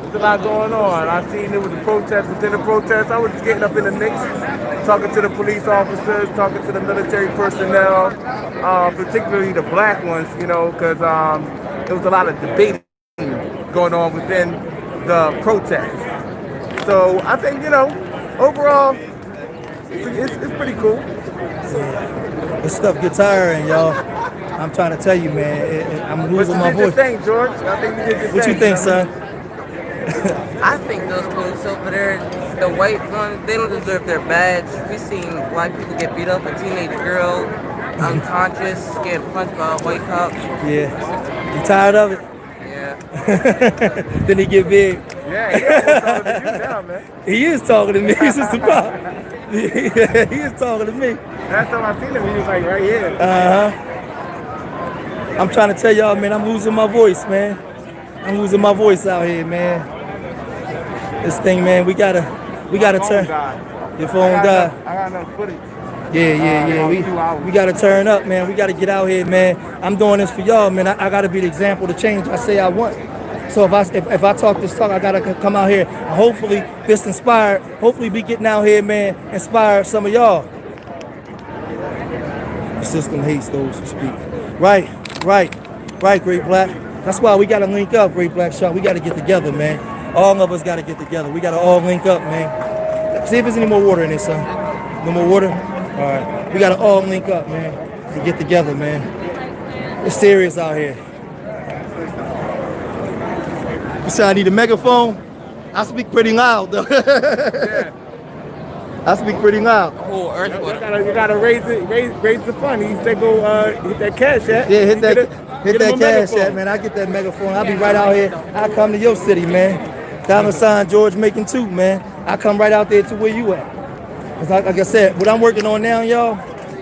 There's a lot going on. I seen it with the protests. Within the protests, I was just getting up in the mix, talking to the police officers, talking to the military personnel, particularly the black ones, because there was a lot of debating going on within the protests. So I think, overall, it's pretty cool. This stuff gets tiring, y'all. I'm trying to tell you, man. I'm losing my voice. What you think, George? I think you did your thing. What you think, son? I think those police over there, the white ones, they don't deserve their badge. We seen black people get beat up, a teenage girl, unconscious, getting punched by a white cop. Yeah. You tired of it? Yeah. Then he get big. Yeah, he is talking to you now, man. He is talking to me. He's just about. Yeah, he is talking to me. Last time I seen him, he was like right here. I'm trying to tell y'all, man, I'm losing my voice, man. I'm losing my voice out here, man. This thing, man, we gotta turn. Your phone died. I got enough footage. Yeah. We gotta turn up, man. We gotta get out here, man. I'm doing this for y'all, man. I gotta be the example, the change I say I want. So if I talk this talk, I gotta come out here. And hopefully this inspired. Hopefully be getting out here, man. Inspire some of y'all. The system hates those who speak. Right, Great Black. That's why we gotta link up, Great Black Shot. We gotta get together, man. All of us gotta get together. We gotta all link up, man. See if there's any more water in there, son. No more water? All right. We gotta all link up, man, and get together, man. It's serious out here. You say I need a megaphone? I speak pretty loud, though. Yeah. I speak pretty loud. The whole earth You would. gotta raise the fund. He said go hit that cash app. Yeah, hit that Get him a cash megaphone. app, man. I get that megaphone. I'll be right out here. I come to your city, man. $, George Macon too, man. I come right out there to where you at. 'Cause like I said, what I'm working on now, y'all,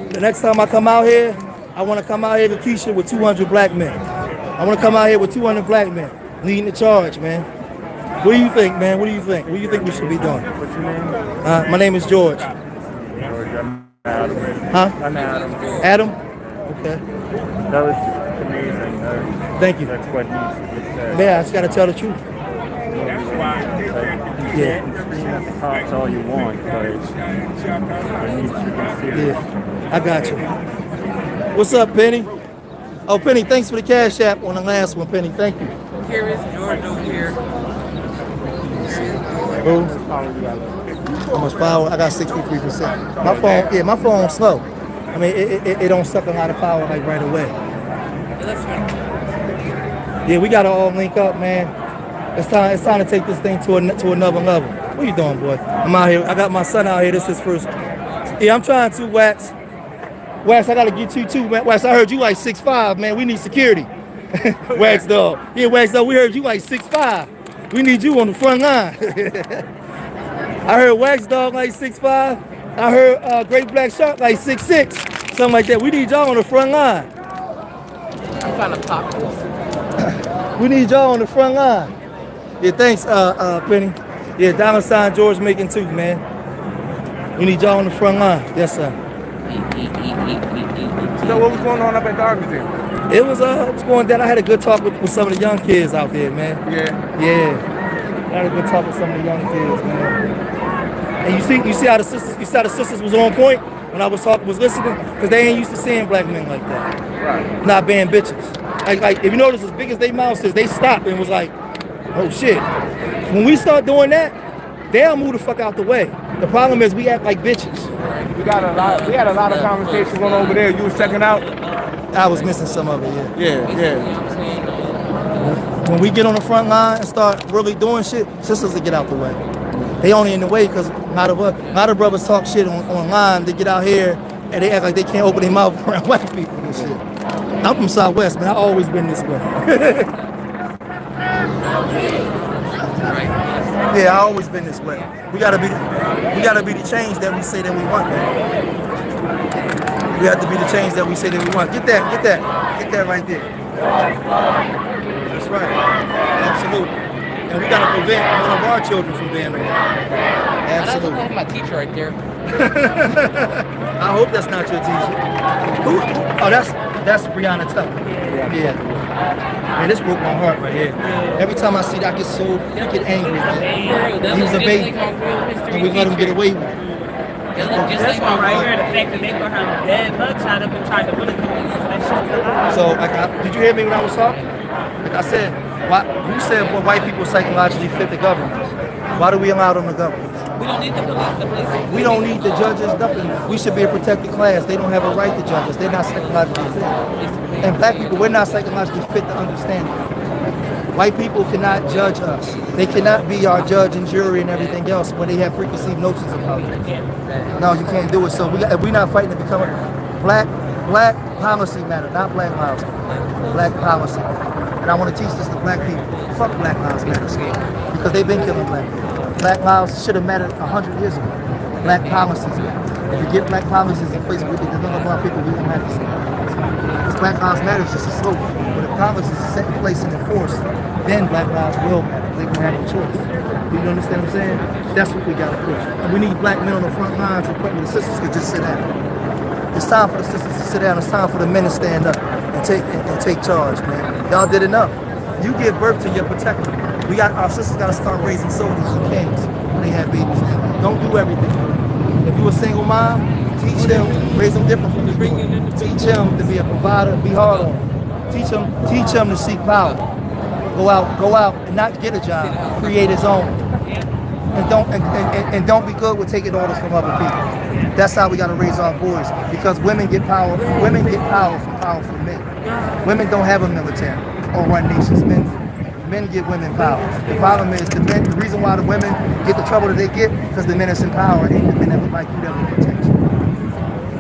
the next time I come out here, I want to come out here to Keisha with 200 black men. I want to come out here with 200 black men leading the charge, man. What do you think, man? What do you think? What do you think we should be doing? What's your name? My name is George. George, I'm Adam. Huh? I'm Adam. Adam? Okay. That was amazing. Thank you. That's what needs to be said. Yeah, I just got to tell the truth. You can scream at the cops all you want, but it needs to be serious. Yeah, I got you. What's up, Penny? Oh, Penny, thanks for the cash app on the last one, Penny. Thank you. Here is George over here. Boo. How much power? I got 63%. My phone, yeah, my phone's slow. I mean, it don't suck a lot of power like right away. Yeah, we gotta all link up, man. It's time to take this thing to another level. What you doing, boy? I'm out here. I got my son out here. This is his first. Yeah, I'm trying to, Wax. Wax, I gotta get you too, man. Wax, I heard you like 6'5", man. We need security. Wax dog. Yeah, Wax dog. We heard you like 6'5". We need you on the front line. I heard Wax dog like 6'5". I heard Great Black Shark like 6'6", something like that. We need y'all on the front line. I'm trying to pop this. We need y'all on the front line. Yeah, thanks, Penny. Yeah, $, George Macon too, man. We need y'all on the front line. Yes, sir. So what was going on up at Darby's? It was going down. I had a good talk with some of the young kids out there, man. Yeah. I had a good talk with some of the young kids, man. And you see how the sisters was on point when I was listening, because they ain't used to seeing black men like that. Right. Not being bitches. Like if you notice, as big as they mouths is, they stopped and was like, oh shit. When we start doing that, they'll move the fuck out the way. The problem is we act like bitches. We had a lot of conversations going over there. You was checking out? I was missing some of it, yeah. Yeah. When we get on the front line and start really doing shit, sisters will get out the way. They only in the way because a lot of brothers talk shit online. They get out here and they act like they can't open their mouth around white people and shit. I'm from Southwest, man. I've always been this way. Yeah, I always been this way. We gotta be the change that we say that we want, man. We have to be the change that we say that we want. Get that right there. That's right. Absolutely. And we gotta prevent one of our children from being around. Absolutely. I have my teacher right there. I hope that's not your teacher. Who? Oh, that's Brianna Tucker. Yeah. Man, this broke my heart right here. Every time I see that, I get so freaking angry, man. He was a baby, and we let him get away with it. This one right here, the fact that they put her dead mugshot up and tried to bullet police, that shit was a lie. So, did you hear me when I was talking? I said, you said white people psychologically fit the government. Why do we allow them to govern? We don't need the police. The police. We don't need the judges, nothing. We should be a protected class. They don't have a right to judge us. They're not psychologically fit. And black people, we're not psychologically fit to understand it. White people cannot judge us. They cannot be our judge and jury and everything else when they have preconceived notions about it. No, you can't do it. So if we're not fighting to become a black policy matter, not black lives, black policy. And I want to teach this to black people. Fuck Black Lives Matter, because they've been killing black people. Black lives should have mattered 100 years ago. Black policies matter. If we get black policies in place, we can develop our people, we won't have to see. Because Black Lives Matter is just a slogan. But if policies are set in place and enforced, then black lives will matter. They won't have a choice. Do you understand what I'm saying? That's what we got to push. And we need black men on the front lines where the sisters could just sit down. It's time for the sisters to sit down. It's time for the men to stand up and take charge, man. Y'all did enough. You give birth to your protector. Our sisters got to start raising soldiers and kings when they have babies. Don't do everything. If you a single mom, teach them, raise them different from the people. Teach them to be a provider, be hard on them. Teach them to seek power. Go out and not get a job. Create his own. And don't be good with taking orders from other people. That's how we got to raise our boys, because women get power. Women get power from powerful men. Women don't have a military or run nations. Men men give women power. The problem is the reason why the women get the trouble that they get because the men is in power and the men never like you, never protect you. You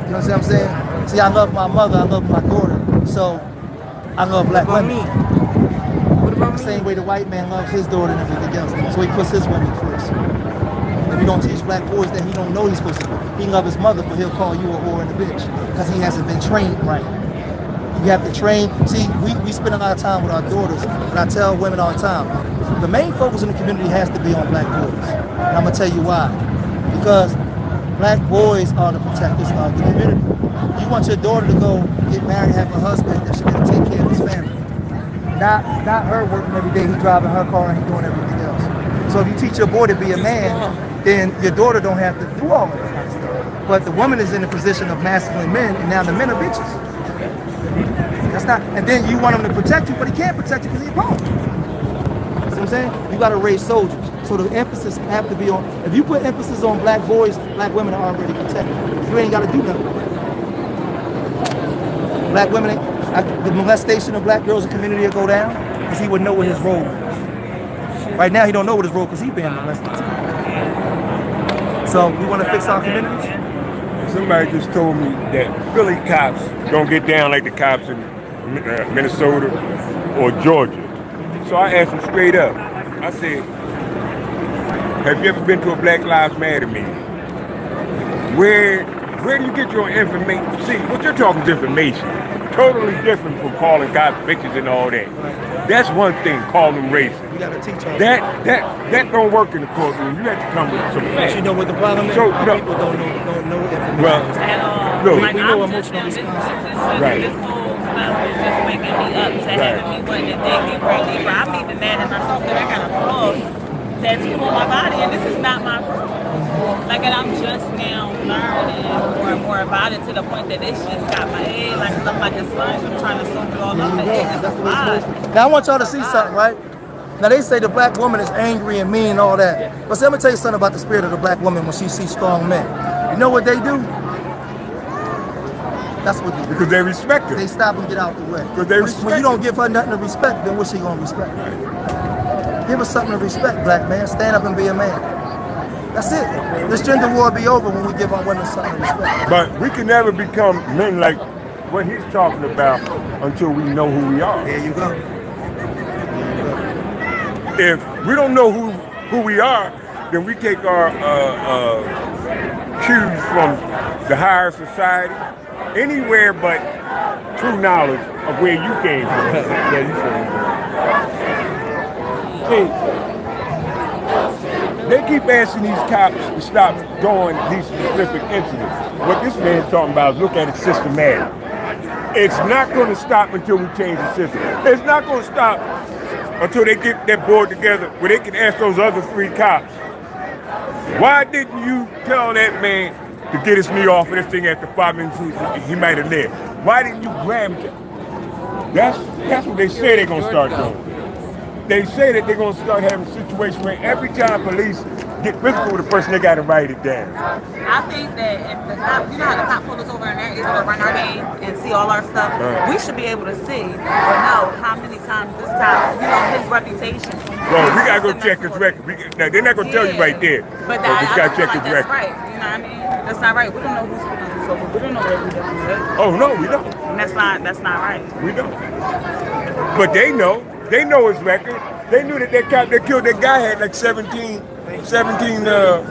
know what I'm saying? See, I love my mother, I love my daughter, so I love black women. The same way the white man loves his daughter and everything else, so he puts his women first. If you don't teach black boys that he don't know he's supposed to do. He love his mother, but he'll call you a whore and a bitch because he hasn't been trained right. You have to train. See, we spend a lot of time with our daughters, and I tell women all the time, the main focus in the community has to be on black boys. And I'm gonna tell you why. Because black boys are the protectors of the community. You want your daughter to go get married, have a husband that she's gonna take care of his family. Not her working every day, he driving her car and he doing everything else. So if you teach your boy to be a man, then your daughter don't have to do all of that kind of stuff. But the woman is in the position of masculine men, and now the men are bitches. That's not, and then you want him to protect you, but he can't protect you because he's wrong. See what I'm saying? You gotta raise soldiers. So the emphasis have to be on, if you put emphasis on black boys, black women are already protected. You ain't gotta do nothing. Black women, the molestation of black girls in the community will go down because he would know what his role is. Right now he don't know what his role because he's being molested. So we want to fix our communities? Somebody just told me that Philly cops don't get down like the cops in Minnesota or Georgia. So I asked him straight up. I said, have you ever been to a Black Lives Matter meeting? Where do you get your information? See, what you're talking is information. Totally different from calling cops bitches and all that. That's one thing, calling them racist. You gotta teach her. That don't work in the courtroom. You have to come with some facts. You know what the problem is? So, people don't know information. Well, Look, we know emotional response. Right. This whole stuff is just waking me up to having me wanting to dig deeper and deeper. I'm even mad at myself that I got a cross tattoo on my body, and this is not my group. Like, and I'm just now learning more and more about it to the point that it's just got my head like stuff like a sponge. I'm trying to soak it all up. Now I want y'all to see something, right? Now they say the black woman is angry and mean and all that. But see, I'm gonna tell you something about the spirit of the black woman when she sees strong men. You know what they do? That's what they do. Because they respect her. They stop and get out the way. Because they respect when you don't give her nothing to respect, then what's she gonna respect? Give her something to respect, black man. Stand up and be a man. That's it. This gender war will be over when we give our women something to respect. But we can never become men like what he's talking about until we know who we are. There you go. If we don't know who we are, then we take our cues from the higher society, anywhere but true knowledge of where you came from. Yeah, you came. They keep asking these cops to stop doing these specific incidents. What this man's talking about is look at it systematic. It's not going to stop until we change the system. It's not going to stop until they get their board together where they can ask those other 3 cops, why didn't you tell that man to get his knee off of this thing after 5 minutes he might have lived? Why didn't you grab him? That's what they say they're going to start doing. They say that they're going to start having a situation where every time police get physical with a person, they got to write it down. I think that if the cop, you know how the cop pulled us over and they're able to run our name and see all our stuff, we should be able to see or know how many times this cop, you know, his reputation. Well, we got to go check his record. Now, they're not going to tell you right there. But we got to check his record. That's right. You know what I mean? That's not right. We don't know who's putting us over. We don't know what we're doing. Right? Oh, no, we don't. And that's not right. We don't. But they know. They know his record. They knew that that cop that killed that guy had like 17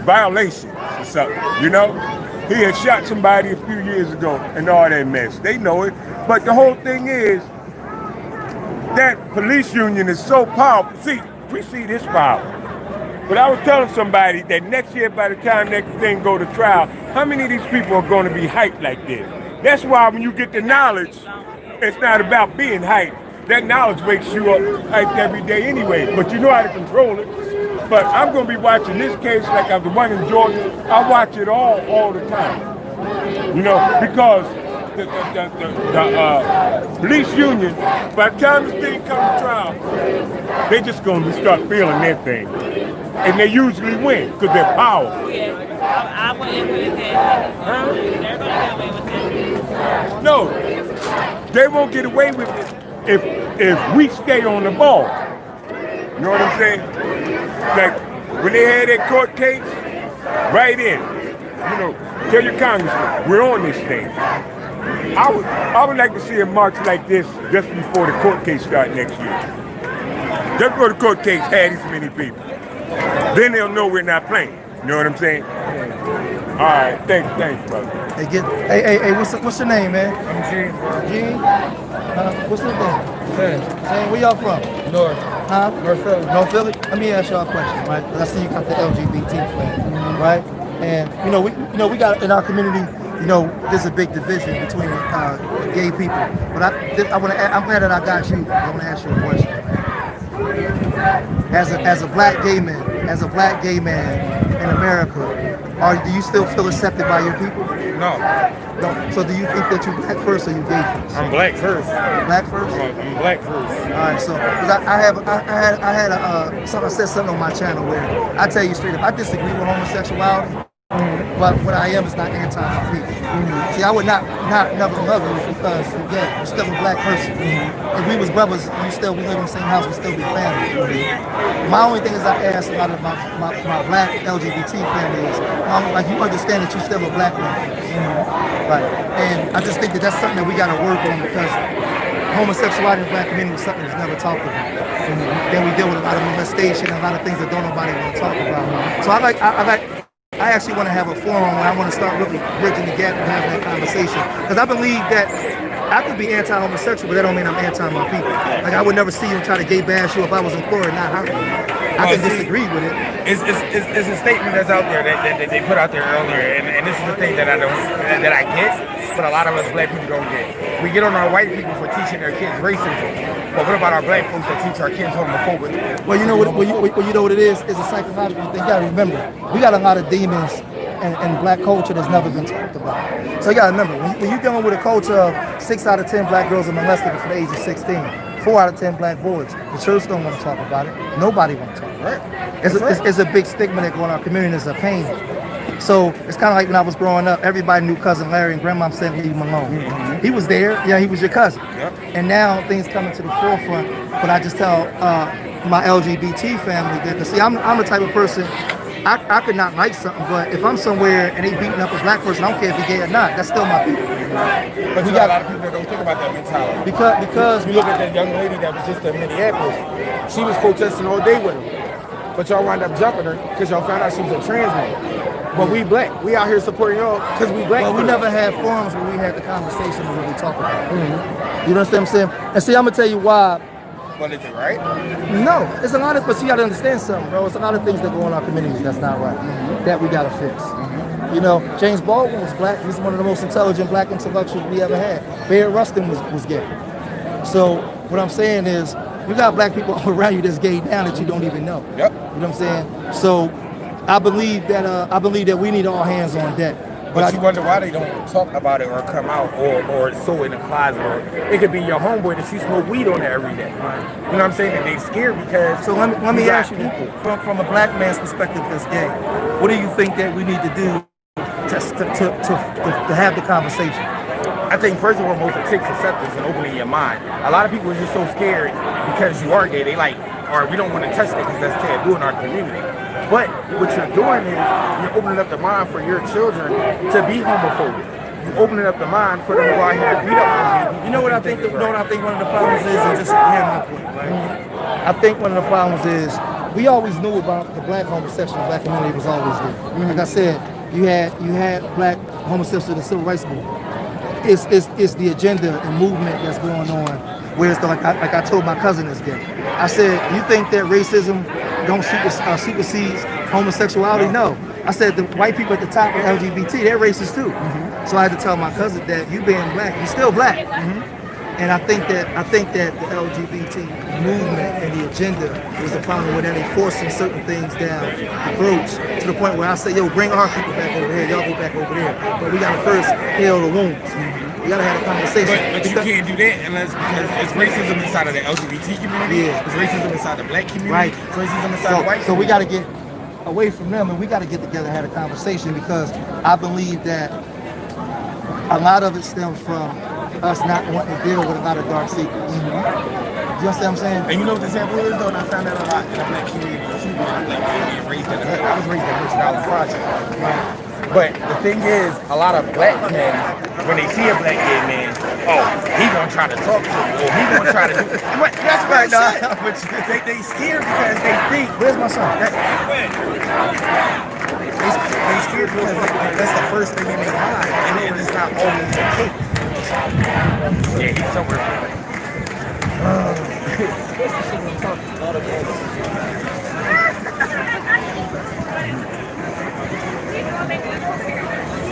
violations or something, you know? He had shot somebody a few years ago and all that mess. They know it. But the whole thing is that police union is so powerful. See, we see this power. But I was telling somebody that next year, by the time that thing go to trial, how many of these people are going to be hyped like this? That's why when you get the knowledge, it's not about being hyped. That knowledge wakes you up hyped every day anyway, but you know how to control it. But I'm going to be watching this case like the one in Georgia. I watch it all the time, you know, because the police union, by the time this thing comes to trial, they just going to start feeling their thing. And they usually win because they're powerful. I wouldn't agree with that. They're going to get away with it. No, they won't get away with it if we stay on the ball. You know what I'm saying? Like, when they had that court case, right in, you know, tell your congressman, we're on this thing. I would like to see a march like this just before the court case starts next year. Just before the court case had this many people. Then they'll know we're not playing. You know what I'm saying? All right, thanks, brother. Hey, what's your name, man? I'm Gene, bro. Gene? What's your name? Sam. Where y'all from? North. Huh? North Philly. North Philly? Let me ask y'all a question, right? I see you got the LGBT flag, right? And we got in our community, there's a big division between gay people. But I'm glad that I got you. I want to ask you a question. As a black gay man in America, do you still feel accepted by your people? No. So do you think that you black first or you gay first? I'm black first. Black first? I'm black first. All right, so because I said something on my channel where I tell you straight up, I disagree with homosexuality, but what I am is not anti-people. See, I would not never love you because you're still a black person. If we was brothers, we live in the same house, we still be family. My only thing is I ask a lot of my black LGBT family is, like, you understand that you're still a black man. Right. And I just think that that's something that we got to work on because homosexuality in the black community is something that's never talked about. Then we deal with a lot of molestation and a lot of things that don't nobody want to talk about. So I actually want to have a forum where I want to start really bridging the gap and having that conversation. Because I believe that I could be anti-homosexual, but that don't mean I'm anti my people. Like, I would never see you try to gay bash you if I was in Florida, not hurt you. I can disagree with it. It's a statement that's out there that they put out there earlier, and this is the thing that I get, but a lot of us black people don't get. We get on our white people for teaching their kids racism, but what about our black folks that teach our kids homophobia? Well, you know what it is? It's a psychological thing. You gotta remember, we got a lot of demons in black culture that's never been talked about. So you gotta remember, when you're dealing with a culture of 6 out of 10 black girls are molested before the age of 16, 4 out of 10 black boys, the church don't want to talk about it. Nobody wants to talk about it. It's a big stigma that go in our community. It's a pain. So it's kind of like when I was growing up, everybody knew Cousin Larry and Grandma said leave him alone. He was there, he was your cousin. And now things coming to the forefront, but I just tell my LGBT family that, because see, I'm the type of person, I could not like something, but if I'm somewhere and they beating up a black person, I don't care if he's gay or not, that's still my people. But you got a lot of people that don't think about that mentality. Because we look at that young lady that was just in Minneapolis, she was protesting all day with him, but y'all wound up jumping her because y'all found out she was a trans man. But we black. We out here supporting y'all because we black. Well, we never had forums where we had the conversation and really talk about it. You understand what I'm saying? And see, I'm going to tell you why. But is it right? No. It's a lot of, but you got to understand something, bro. It's a lot of things that go in our communities that's not right, that we got to fix. James Baldwin was black. He's one of the most intelligent black intellectuals we ever had. Bayard Rustin was gay. So what I'm saying is, you got black people all around you that's gay now that you don't even know. Yep. You know what I'm saying? So I believe that we need all hands on deck. But you wonder why they don't talk about it or come out or so in the closet, or it could be your homeboy that you smoke weed on there every day. You know what I'm saying? And they scared because. So let me ask you, from a black man's perspective that's gay, what do you think that we need to do to have the conversation? I think first and foremost it takes acceptance and opening your mind. A lot of people are just so scared because you are gay. They or we don't want to touch that because that's taboo in our community. But what you're doing is you're opening up the mind for your children to be homophobic. You're opening up the mind for them to go out here and beat up on people. You know what I think? I think one of the problems is, and just hear my point, right? I think one of the problems is we always knew about the black homosexual black community was always there. Like I said, you had black homosexuals in the civil rights movement. It's the agenda and movement that's going on. Whereas, like I told my cousin this gay, I said, you think that racism don't supersedes homosexuality? No. I said the white people at the top of LGBT, they're racist too. So I had to tell my cousin that you being black, you're still black. And I think that the LGBT movement and the agenda was the problem with that they forcing certain things down the throats to the point where I say, yo, bring our people back over here, y'all go back over there. But we gotta first heal the wounds. We gotta have a conversation. But you can't do that unless because it's racism inside of the LGBT community. Yeah. It's racism inside the black community. Right. It's racism inside the white community. So we gotta get away from them and we gotta get together and have a conversation, because I believe that a lot of it stems from us not wanting to deal with a lot of dark secrets. You understand what I'm saying? And you know what the sample is though, and I found that a lot in the black community, being raised in the hood. I was raised in Rich Valley Project. Right. But the thing is, a lot of black men, when they see a black gay man, oh, he gonna try to talk to me, or he gonna try to do what? That's right, nah. But they scared because they think, where's my son? They scared because that's the first thing in their mind, and it's not always the case. Yeah, he's somewhere.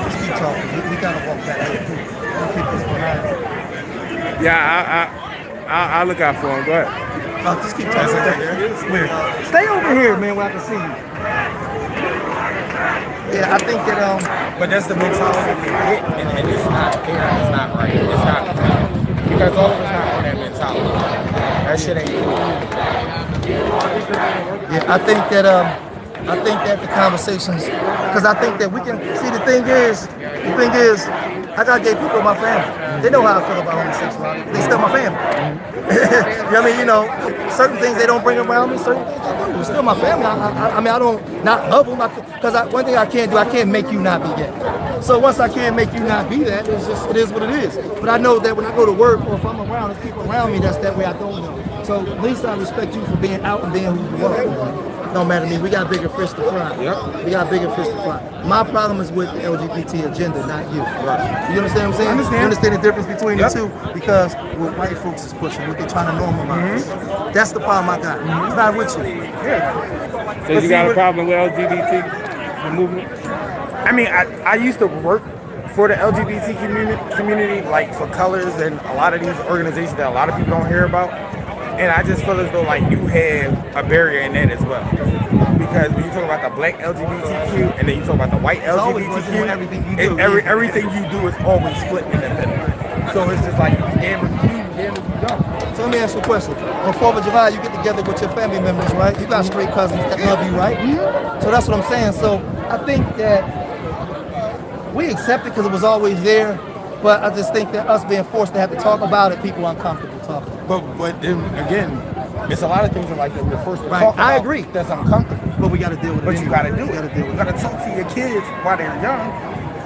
Let's keep talking. We gotta walk back here. We'll keep this behind. Yeah, I'll look out for him. Go ahead. Just keep talking. Stay over here, man, where I can see you. Yeah, I think that but that's the mentality they get, and it's not fair. It's not right. It's not because all of us not on that mentality. That shit ain't cool. Yeah, I think that the conversations, because I think that we can see the thing is, I got gay people in my family. They know how I feel about homosexuality. They still my family. You know what I mean? You know, certain things they don't bring around me, certain things they do. It's still my family. I mean, I don't not love them, because one thing I can't do, I can't make you not be gay. So once I can't make you not be that, it's just, it is what it is. But I know that when I go to work, or if I'm around, there's people around me that's that way I don't know. So at least I respect you for being out and being who you are. Don't matter to me. We got bigger fish to fry. Yep. We got bigger fish to fry. My problem is with the LGBT agenda, not you. Right. You understand what I'm saying? You understand the difference between the two? Because what white folks is pushing, what they're trying to normalize. That's the problem I got. It's not with you. Yeah. So you got a problem with LGBT the movement? I mean, I used to work for the LGBT community, like for Colors and a lot of these organizations that a lot of people don't hear about. And I just feel as though like you have a barrier in that as well. Because when you talk about the black LGBTQ and then you talk about the white LGBTQ, everything you do is always split in the middle. So it's just like you damn if you do, damn if you don't. So let me ask you a question. On 4th of July, you get together with your family members, right? You got straight cousins that love you, right? So that's what I'm saying. So I think that we accept it because it was always there. But I just think that us being forced to have to talk about it, people are uncomfortable talking. But then again, it's a lot of things that like that we're forced to talk about. I agree. That's uncomfortable. But we got to deal with it. But you got to do it. You got to talk to your kids while they're young,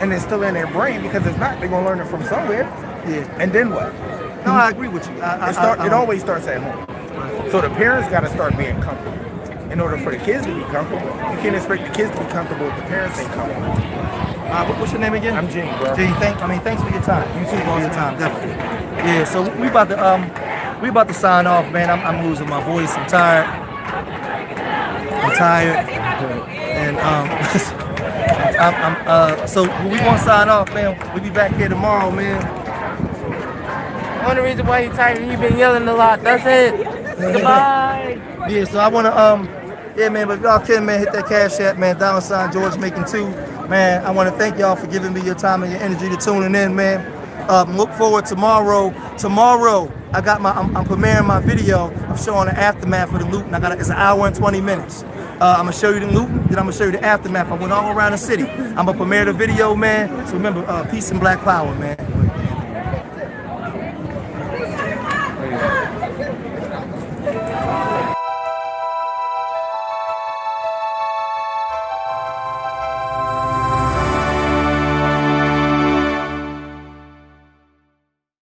and it's still in their brain because if not, they're gonna learn it from somewhere. Yeah. And then what? No, I agree with you. It always starts at home. So the parents got to start being comfortable. In order for the kids to be comfortable, you can't expect the kids to be comfortable if the parents ain't comfortable. What's your name again? I'm Gene, bro. Gene, thanks for your time. You too, for your time, definitely. Yeah, so we about to sign off, man. I'm losing my voice. I'm tired. And so we want to sign off, man. We'll be back here tomorrow, man. One of the reasons why you're tired, you've been yelling a lot. That's it. Goodbye. Yeah, so I want to yeah, man, but if y'all can, man, hit that Cash App, man, $ George Macon 2. Man, I want to thank y'all for giving me your time and your energy to tuning in, man. Look forward tomorrow. Tomorrow, I'm premiering my video. I'm showing the aftermath of the looting. It's an hour and 20 minutes. I'm gonna show you the looting, then I'm gonna show you the aftermath. I went all around the city. I'm gonna premiere the video, man. So remember, peace and black power, man.